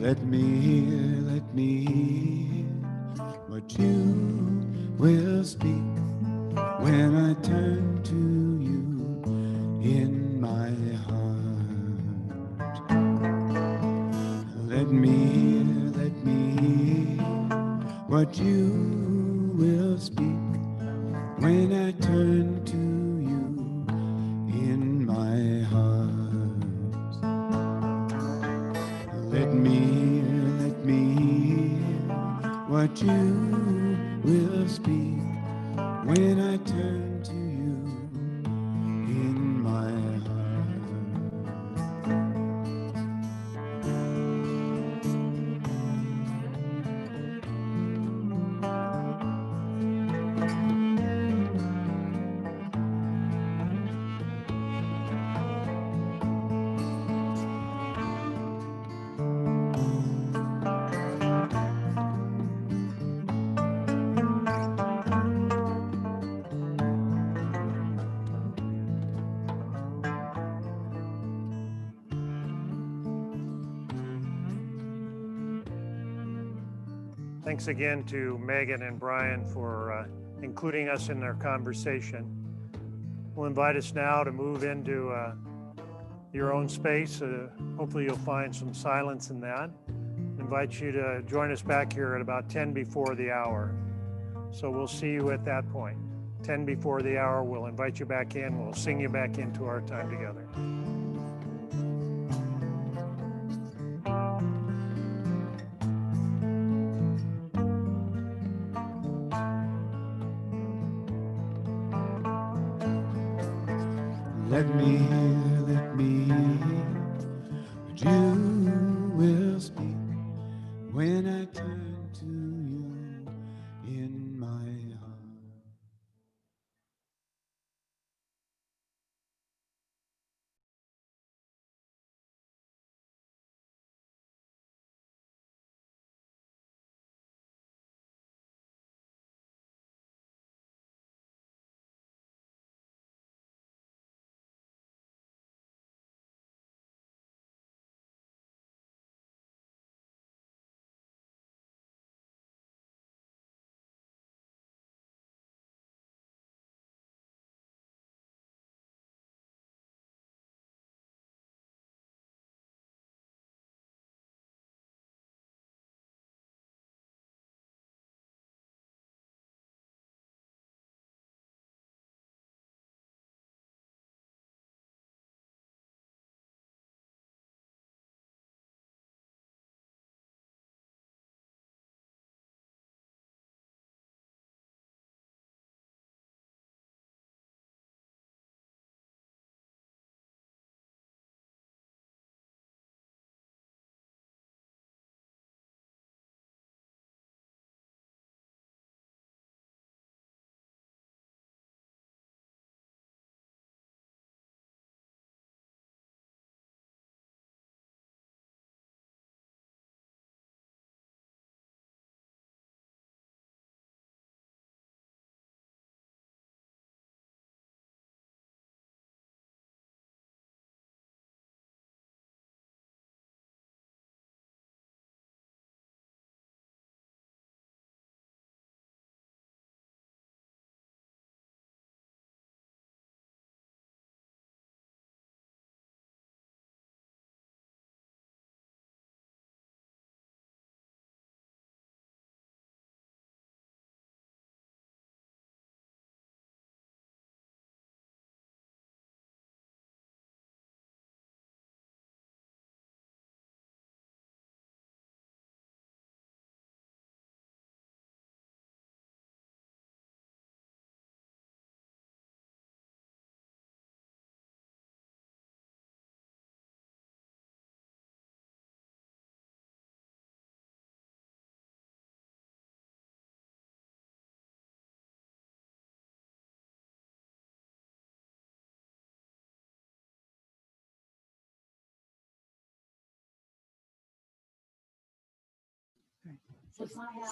Let me hear what you will speak when I turn to you in my heart. Let me hear what you will speak when I turn to you in my heart. Let me hear what you will speak when I turn to you in my Thanks again to Megan and Brian for including us in their conversation. We'll invite us now to move into your own space. Hopefully you'll find some silence in that. Invite you to join us back here at about 10 before the hour. So we'll see you at that point. 10 before the hour, we'll invite you back in. We'll sing you back into our time together. Let me hear what you will speak when I turn to you in my heart.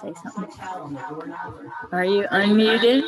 Say something. Are you unmuted?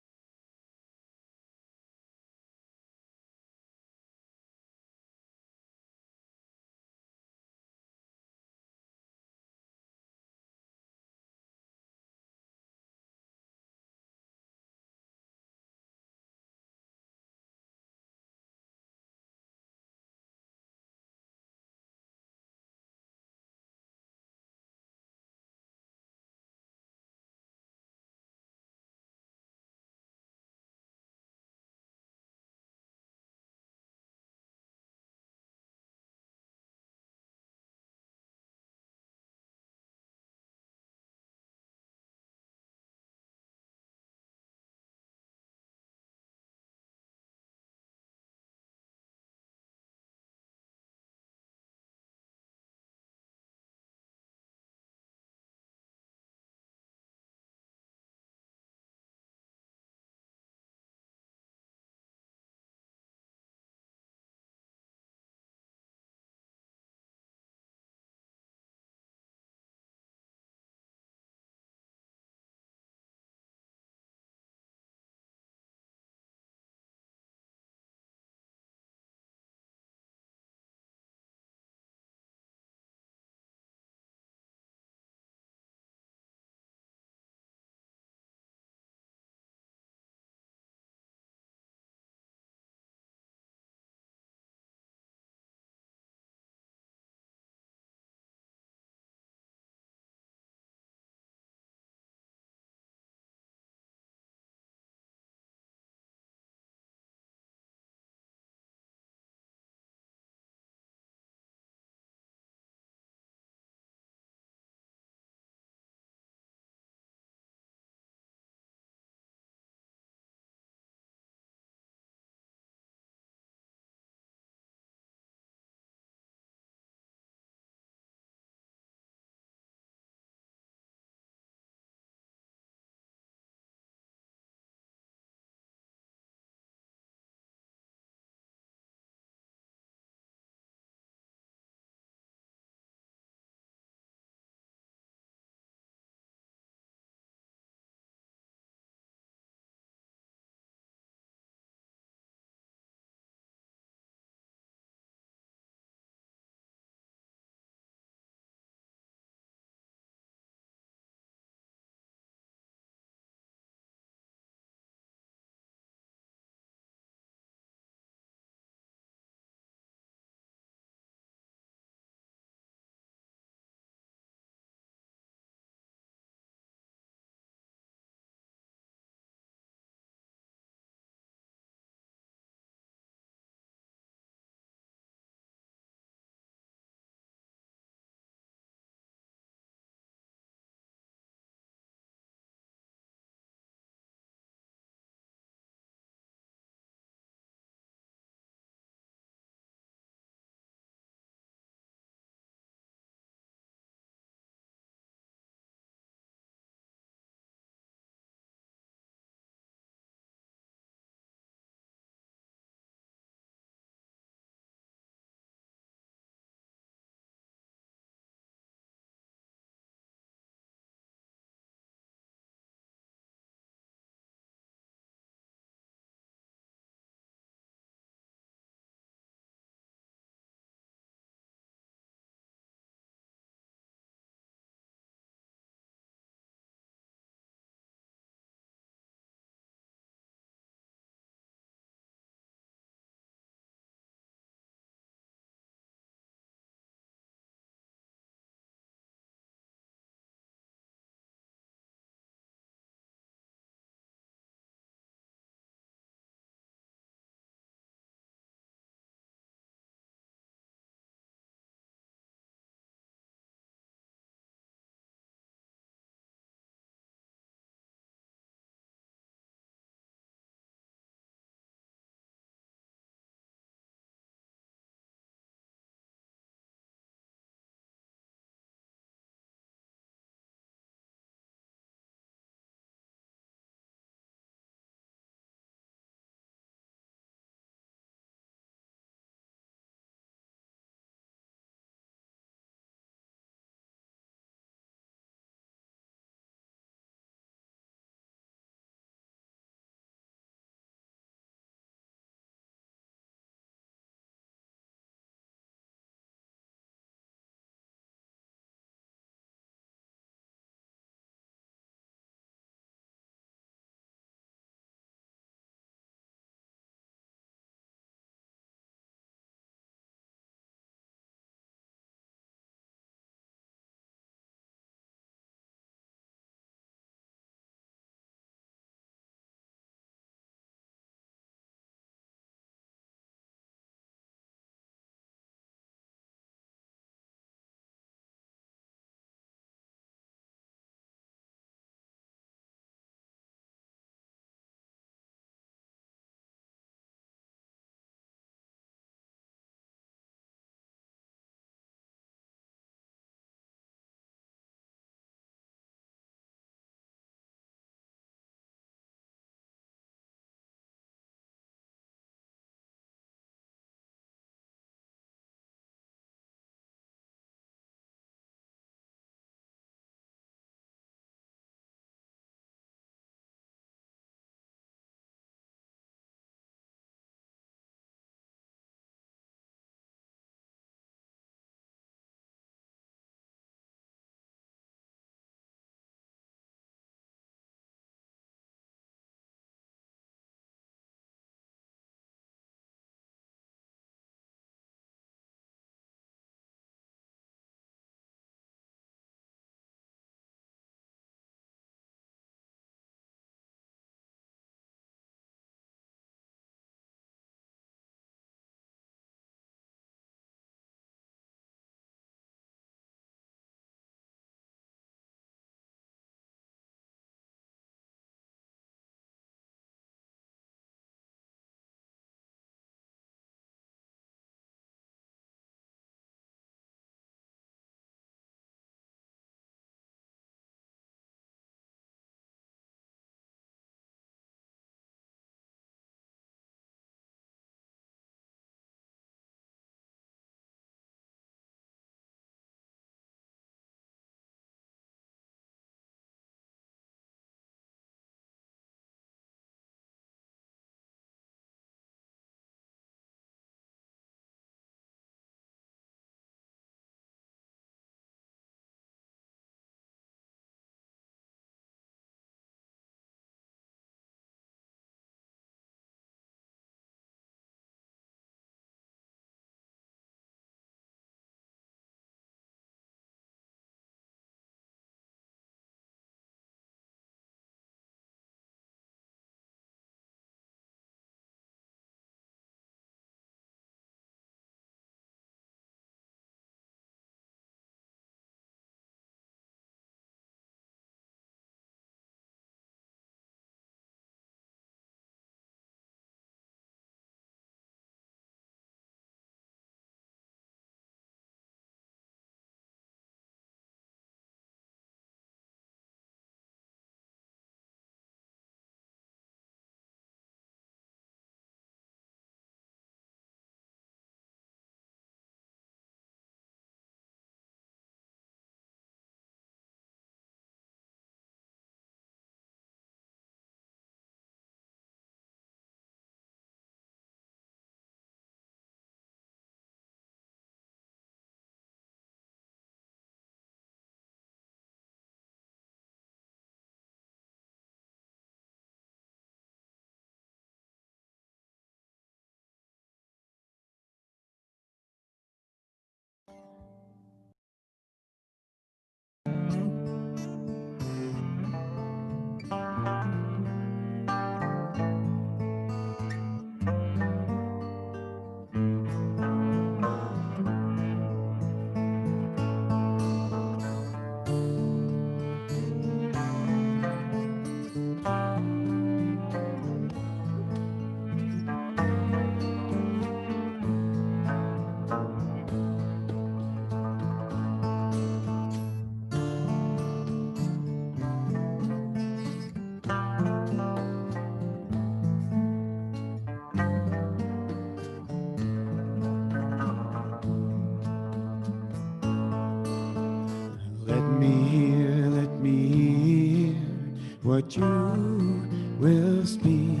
what you will speak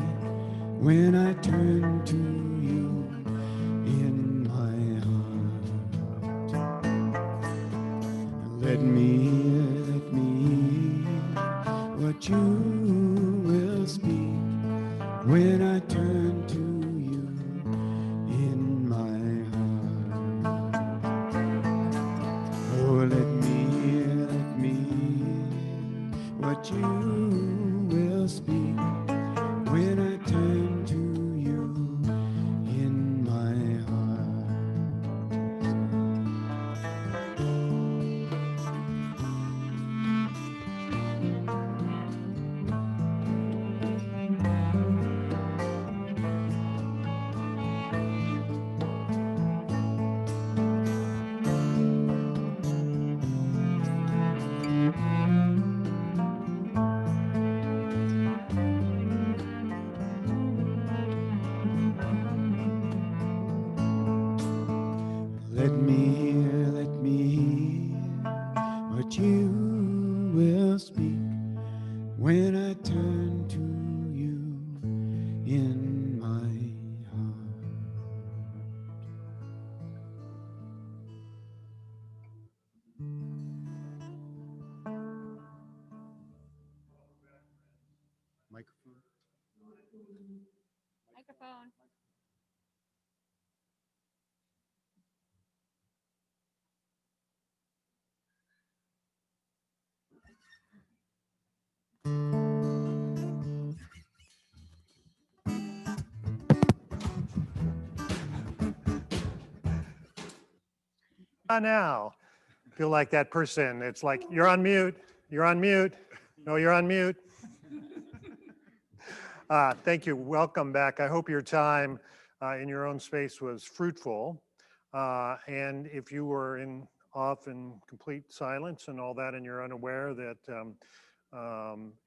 when I turn to you in my heart. Let me hear what you will speak when I turn to you in my heart. Oh, let me hear what you will speak when I turn to you in my Let me hear what you will speak when I turn to you in my heart. Microphone. Microphone. Now, feel like that person. It's like, you're on mute. You're on mute. No, you're on mute. Thank you. Welcome back. I hope your time in your own space was fruitful. And if you were off in complete silence and all that, and you're unaware that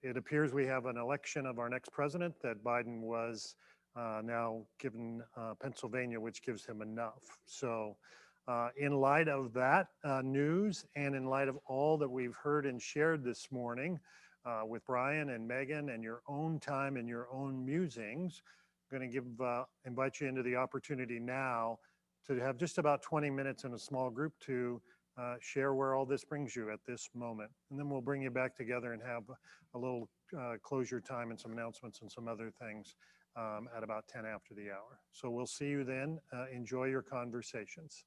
it appears we have an election of our next president, that Biden was now given Pennsylvania, which gives him enough. So in light of that news, and in light of all that we've heard and shared this morning, with Brian and Megan and your own time and your own musings, I'm going to invite you into the opportunity now to have just about 20 minutes in a small group to share where all this brings you at this moment. And then we'll bring you back together and have a little closure time and some announcements and some other things at about 10 after the hour. So we'll see you then. Enjoy your conversations.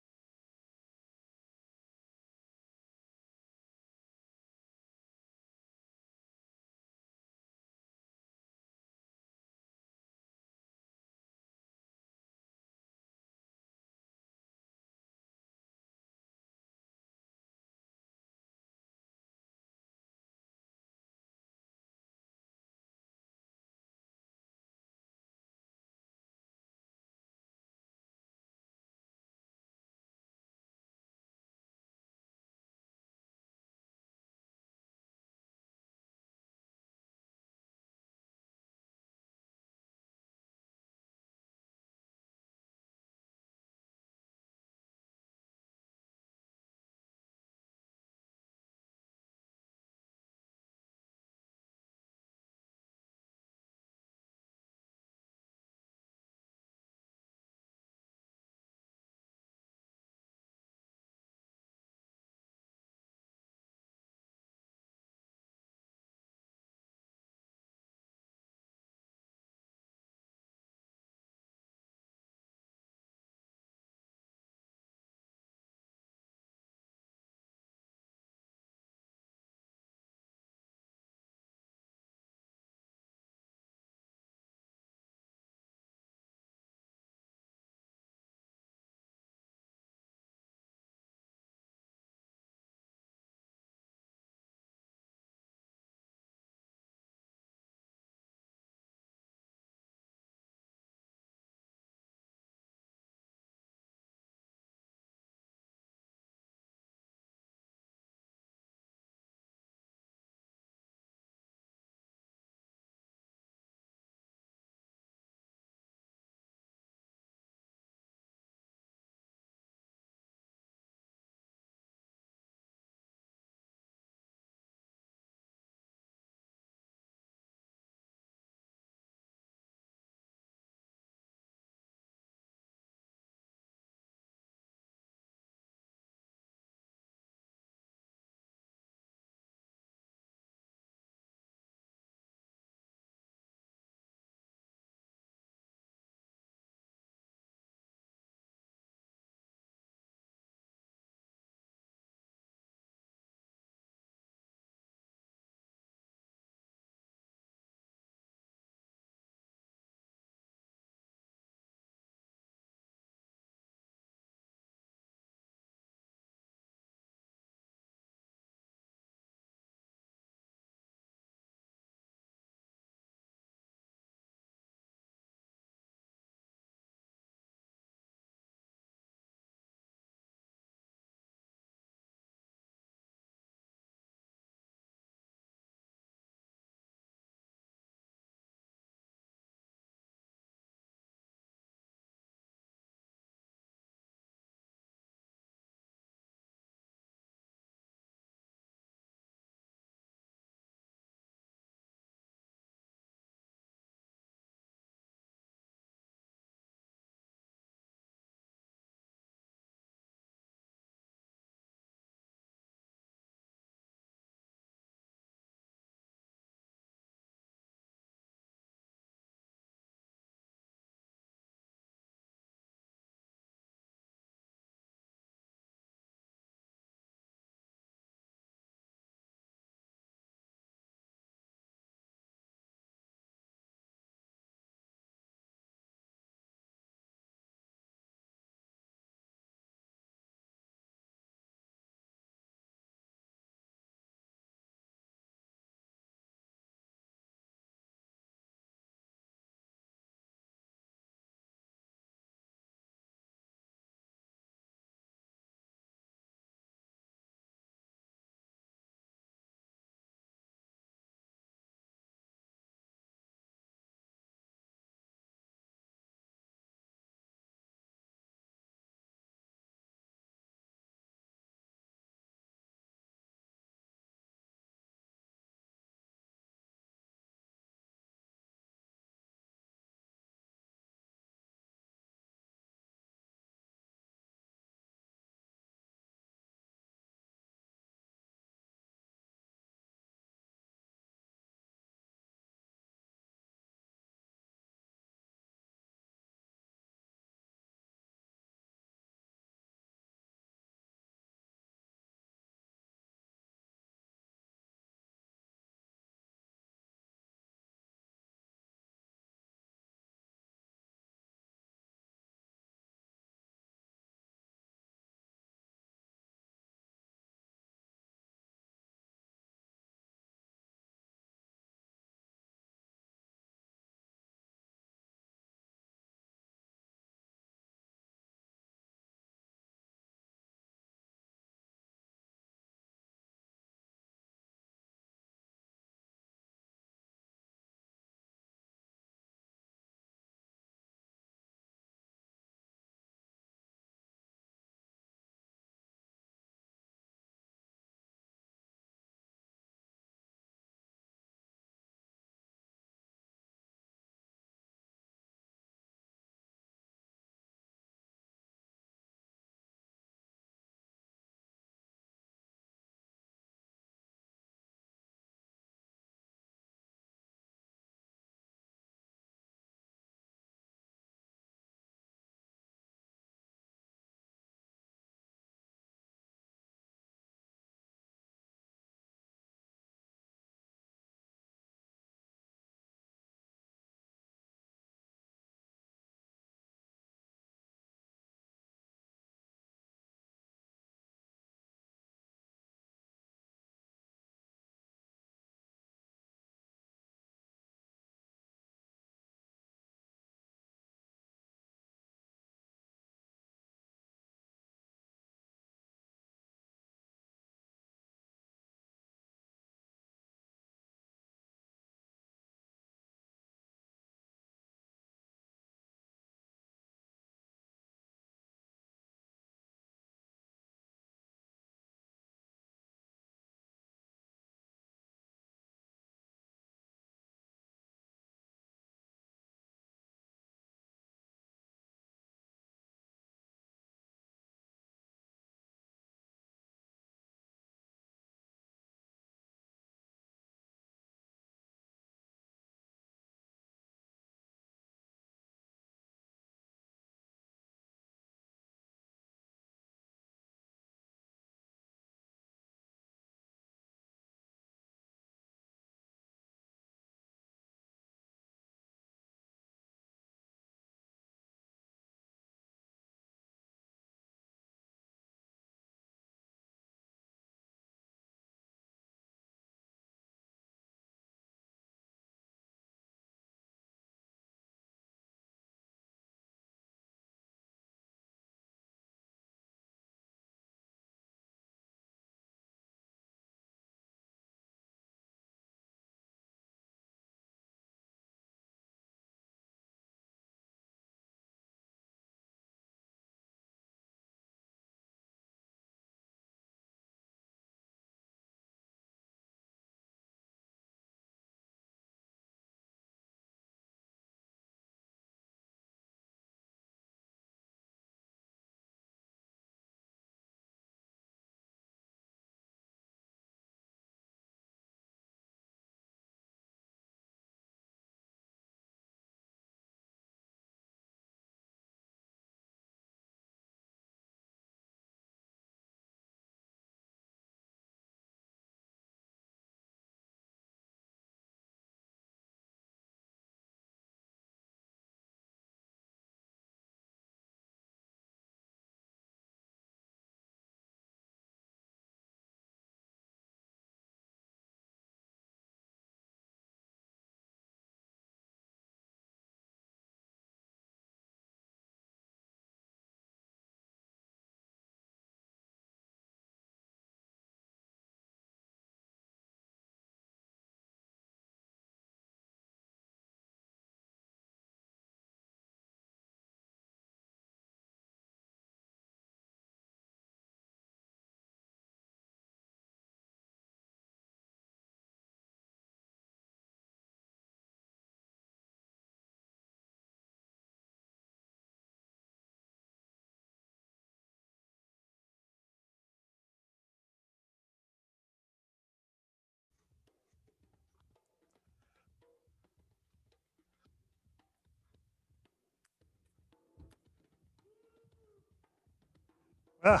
Well,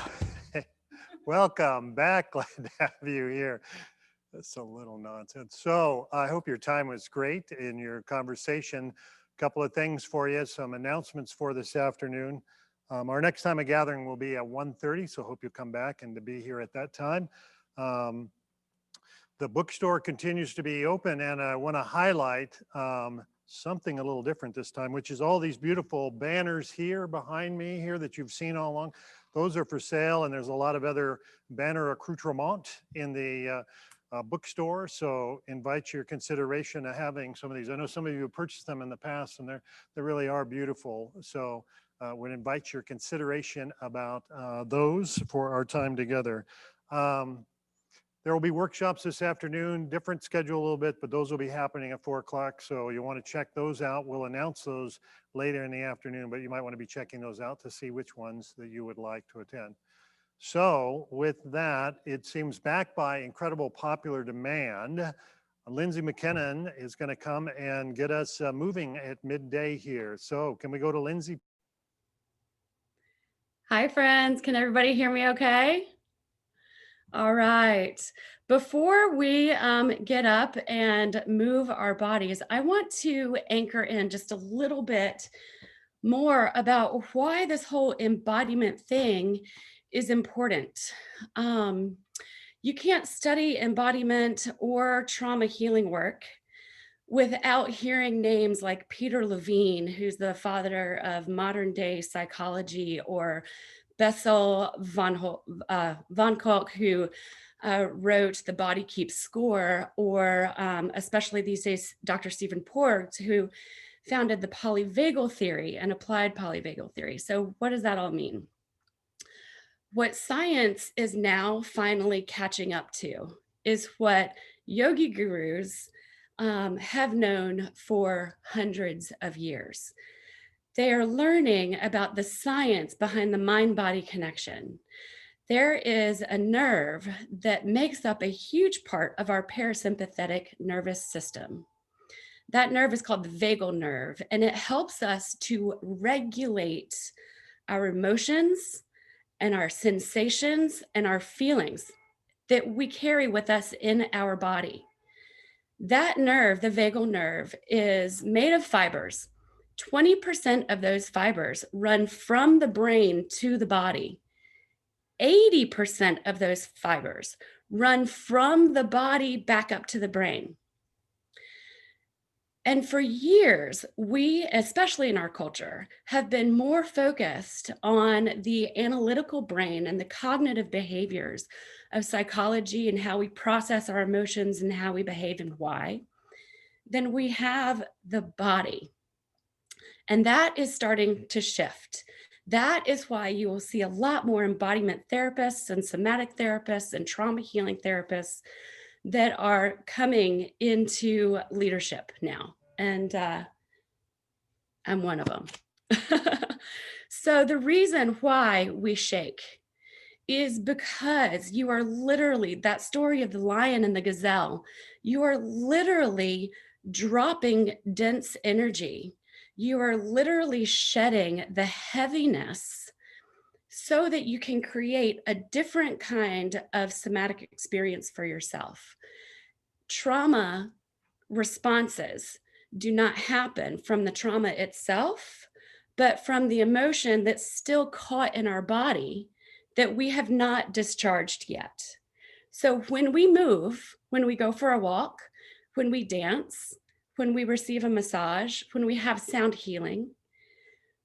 welcome back. Glad to have you here. That's a little nonsense. So I hope your time was great in your conversation. Couple of things for you, some announcements for this afternoon. Our next time of gathering will be at 1:30, so hope you'll come back and to be here at that time. The bookstore continues to be open, and I want to highlight something a little different this time, which is all these beautiful banners here behind me here that you've seen all along. Those are for sale, and there's a lot of other banner accoutrement in the bookstore. So invite your consideration of having some of these. I know some of you have purchased them in the past, and they really are beautiful. So would invite your consideration about those for our time together. There will be workshops this afternoon, different schedule a little bit, but those will be happening at 4 o'clock. So you want to check those out. We'll announce those later in the afternoon, but you might want to be checking those out to see which ones that you would like to attend. So with that, it seems backed by incredible popular demand. Lindsay McKinnon is going to come and get us moving at midday here. So can we go to Lindsay? Hi, friends. Can everybody hear me okay? All right. Before we get up and move our bodies, I want to anchor in just a little bit more about why this whole embodiment thing is important. You can't study embodiment or trauma healing work without hearing names like Peter Levine, who's the father of modern day psychology, or Bessel von Kolk, who wrote The Body Keeps Score, or especially these days, Dr. Stephen Porges, who founded the polyvagal theory and applied polyvagal theory. So what does that all mean? What science is now finally catching up to is what yogi gurus have known for hundreds of years. They are learning about the science behind the mind-body connection. There is a nerve that makes up a huge part of our parasympathetic nervous system. That nerve is called the vagal nerve, and it helps us to regulate our emotions and our sensations and our feelings that we carry with us in our body. That nerve, the vagal nerve, is made of fibers. 20% of those fibers run from the brain to the body. 80% of those fibers run from the body back up to the brain. And for years, we, especially in our culture, have been more focused on the analytical brain and the cognitive behaviors of psychology and how we process our emotions and how we behave and why, than we have the body. And that is starting to shift. That is why you will see a lot more embodiment therapists and somatic therapists and trauma healing therapists that are coming into leadership now. And I'm one of them. So the reason why we shake is because you are literally, that story of the lion and the gazelle, you are literally dropping dense energy. You are literally shedding the heaviness so that you can create a different kind of somatic experience for yourself. Trauma responses do not happen from the trauma itself, but from the emotion that's still caught in our body that we have not discharged yet. So when we move, when we go for a walk, when we dance, when we receive a massage, when we have sound healing,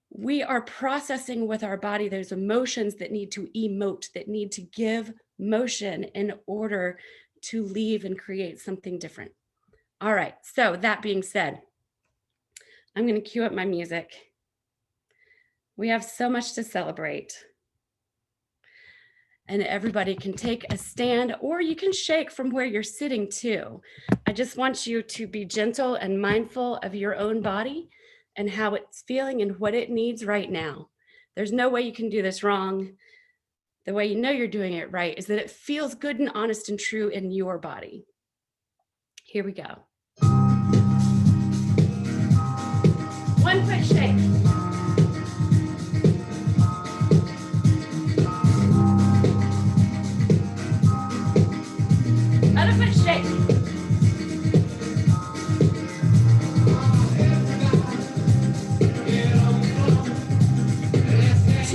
we are processing with our body those emotions that need to emote, that need to give motion in order to leave and create something different. All right, so that being said, I'm going to cue up my music. We have so much to celebrate. And everybody can take a stand, or you can shake from where you're sitting too. I just want you to be gentle and mindful of your own body and how it's feeling and what it needs right now. There's no way you can do this wrong. The way you know you're doing it right is that it feels good and honest and true in your body. Here we go. One quick shake.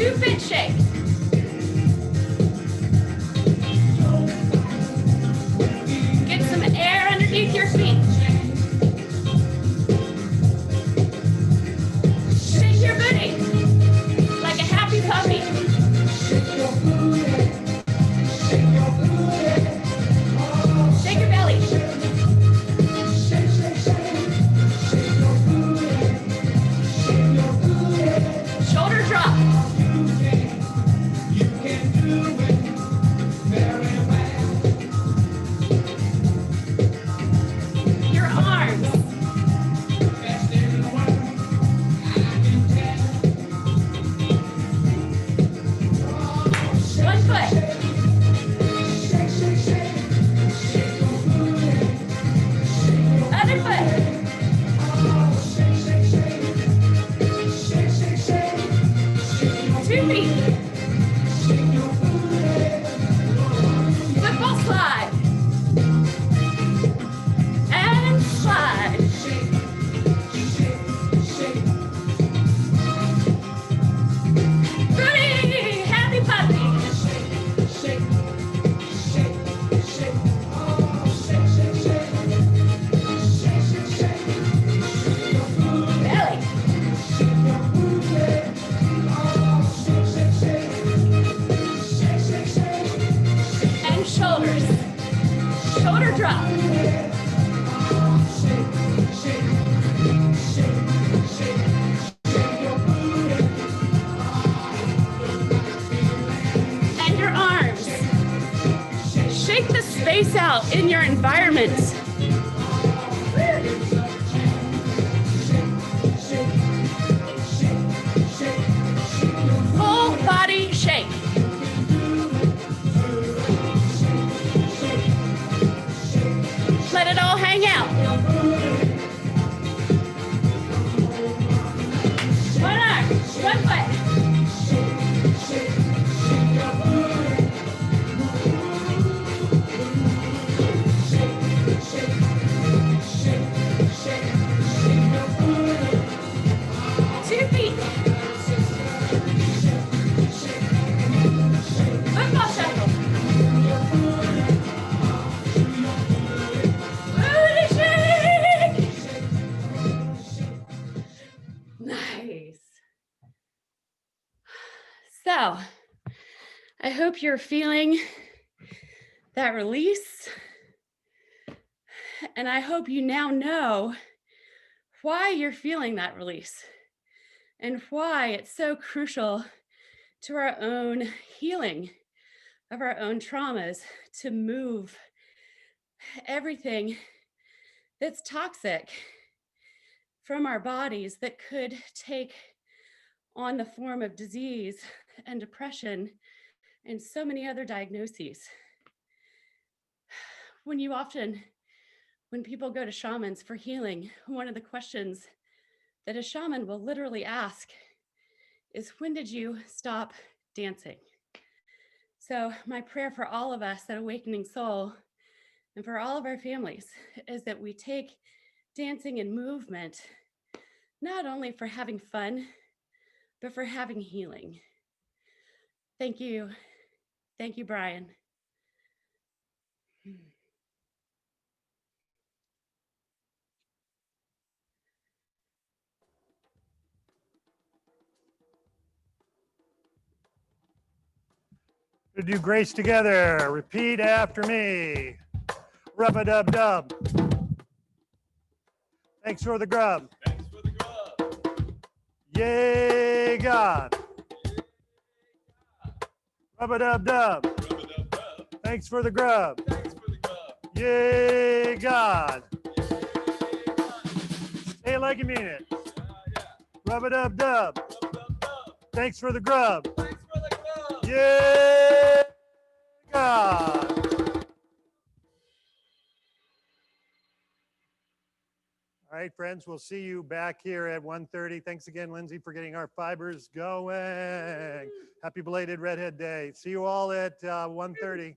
2-foot shake. Get some air underneath your feet. Shake your booty like a happy puppy. Shake your belly. Shoulder drop. Your arms. One foot. Other foot. 2 feet. Football slide. And slide. Booty, happy puppy. Belly. And shoulders. Shoulder drop. And your arms. Shake the space out in your environment. Full body shake. Let it all hang out. One arm, one foot. Two feet. Football shuffle. Booty shake. Nice. So, I hope you're feeling that release. And I hope you now know why you're feeling that release and why it's so crucial to our own healing of our own traumas to move everything that's toxic from our bodies that could take on the form of disease and depression and so many other diagnoses. When people go to shamans for healing, one of the questions that a shaman will literally ask is, when did you stop dancing? So my prayer for all of us at Awakening Soul and for all of our families is that we take dancing and movement not only for having fun, but for having healing. Thank you. Thank you, Brian. To do grace together. Repeat after me. Rub-a-dub-dub. Thanks for the grub. Thanks for the grub. Yay, God. Rub-a-dub-dub. Rub-a-dub-dub. Thanks for the grub. Thanks for the grub. Yay, God. Say it like you mean it. Yeah. Rub-a-dub-dub. Rub-a-dub-dub. Thanks for the grub. Thanks for the grub. Yay, God. All right, friends, we'll see you back here at 1:30. Thanks again, Lindsay, for getting our fibers going. Happy belated Redhead Day. See you all at 1:30.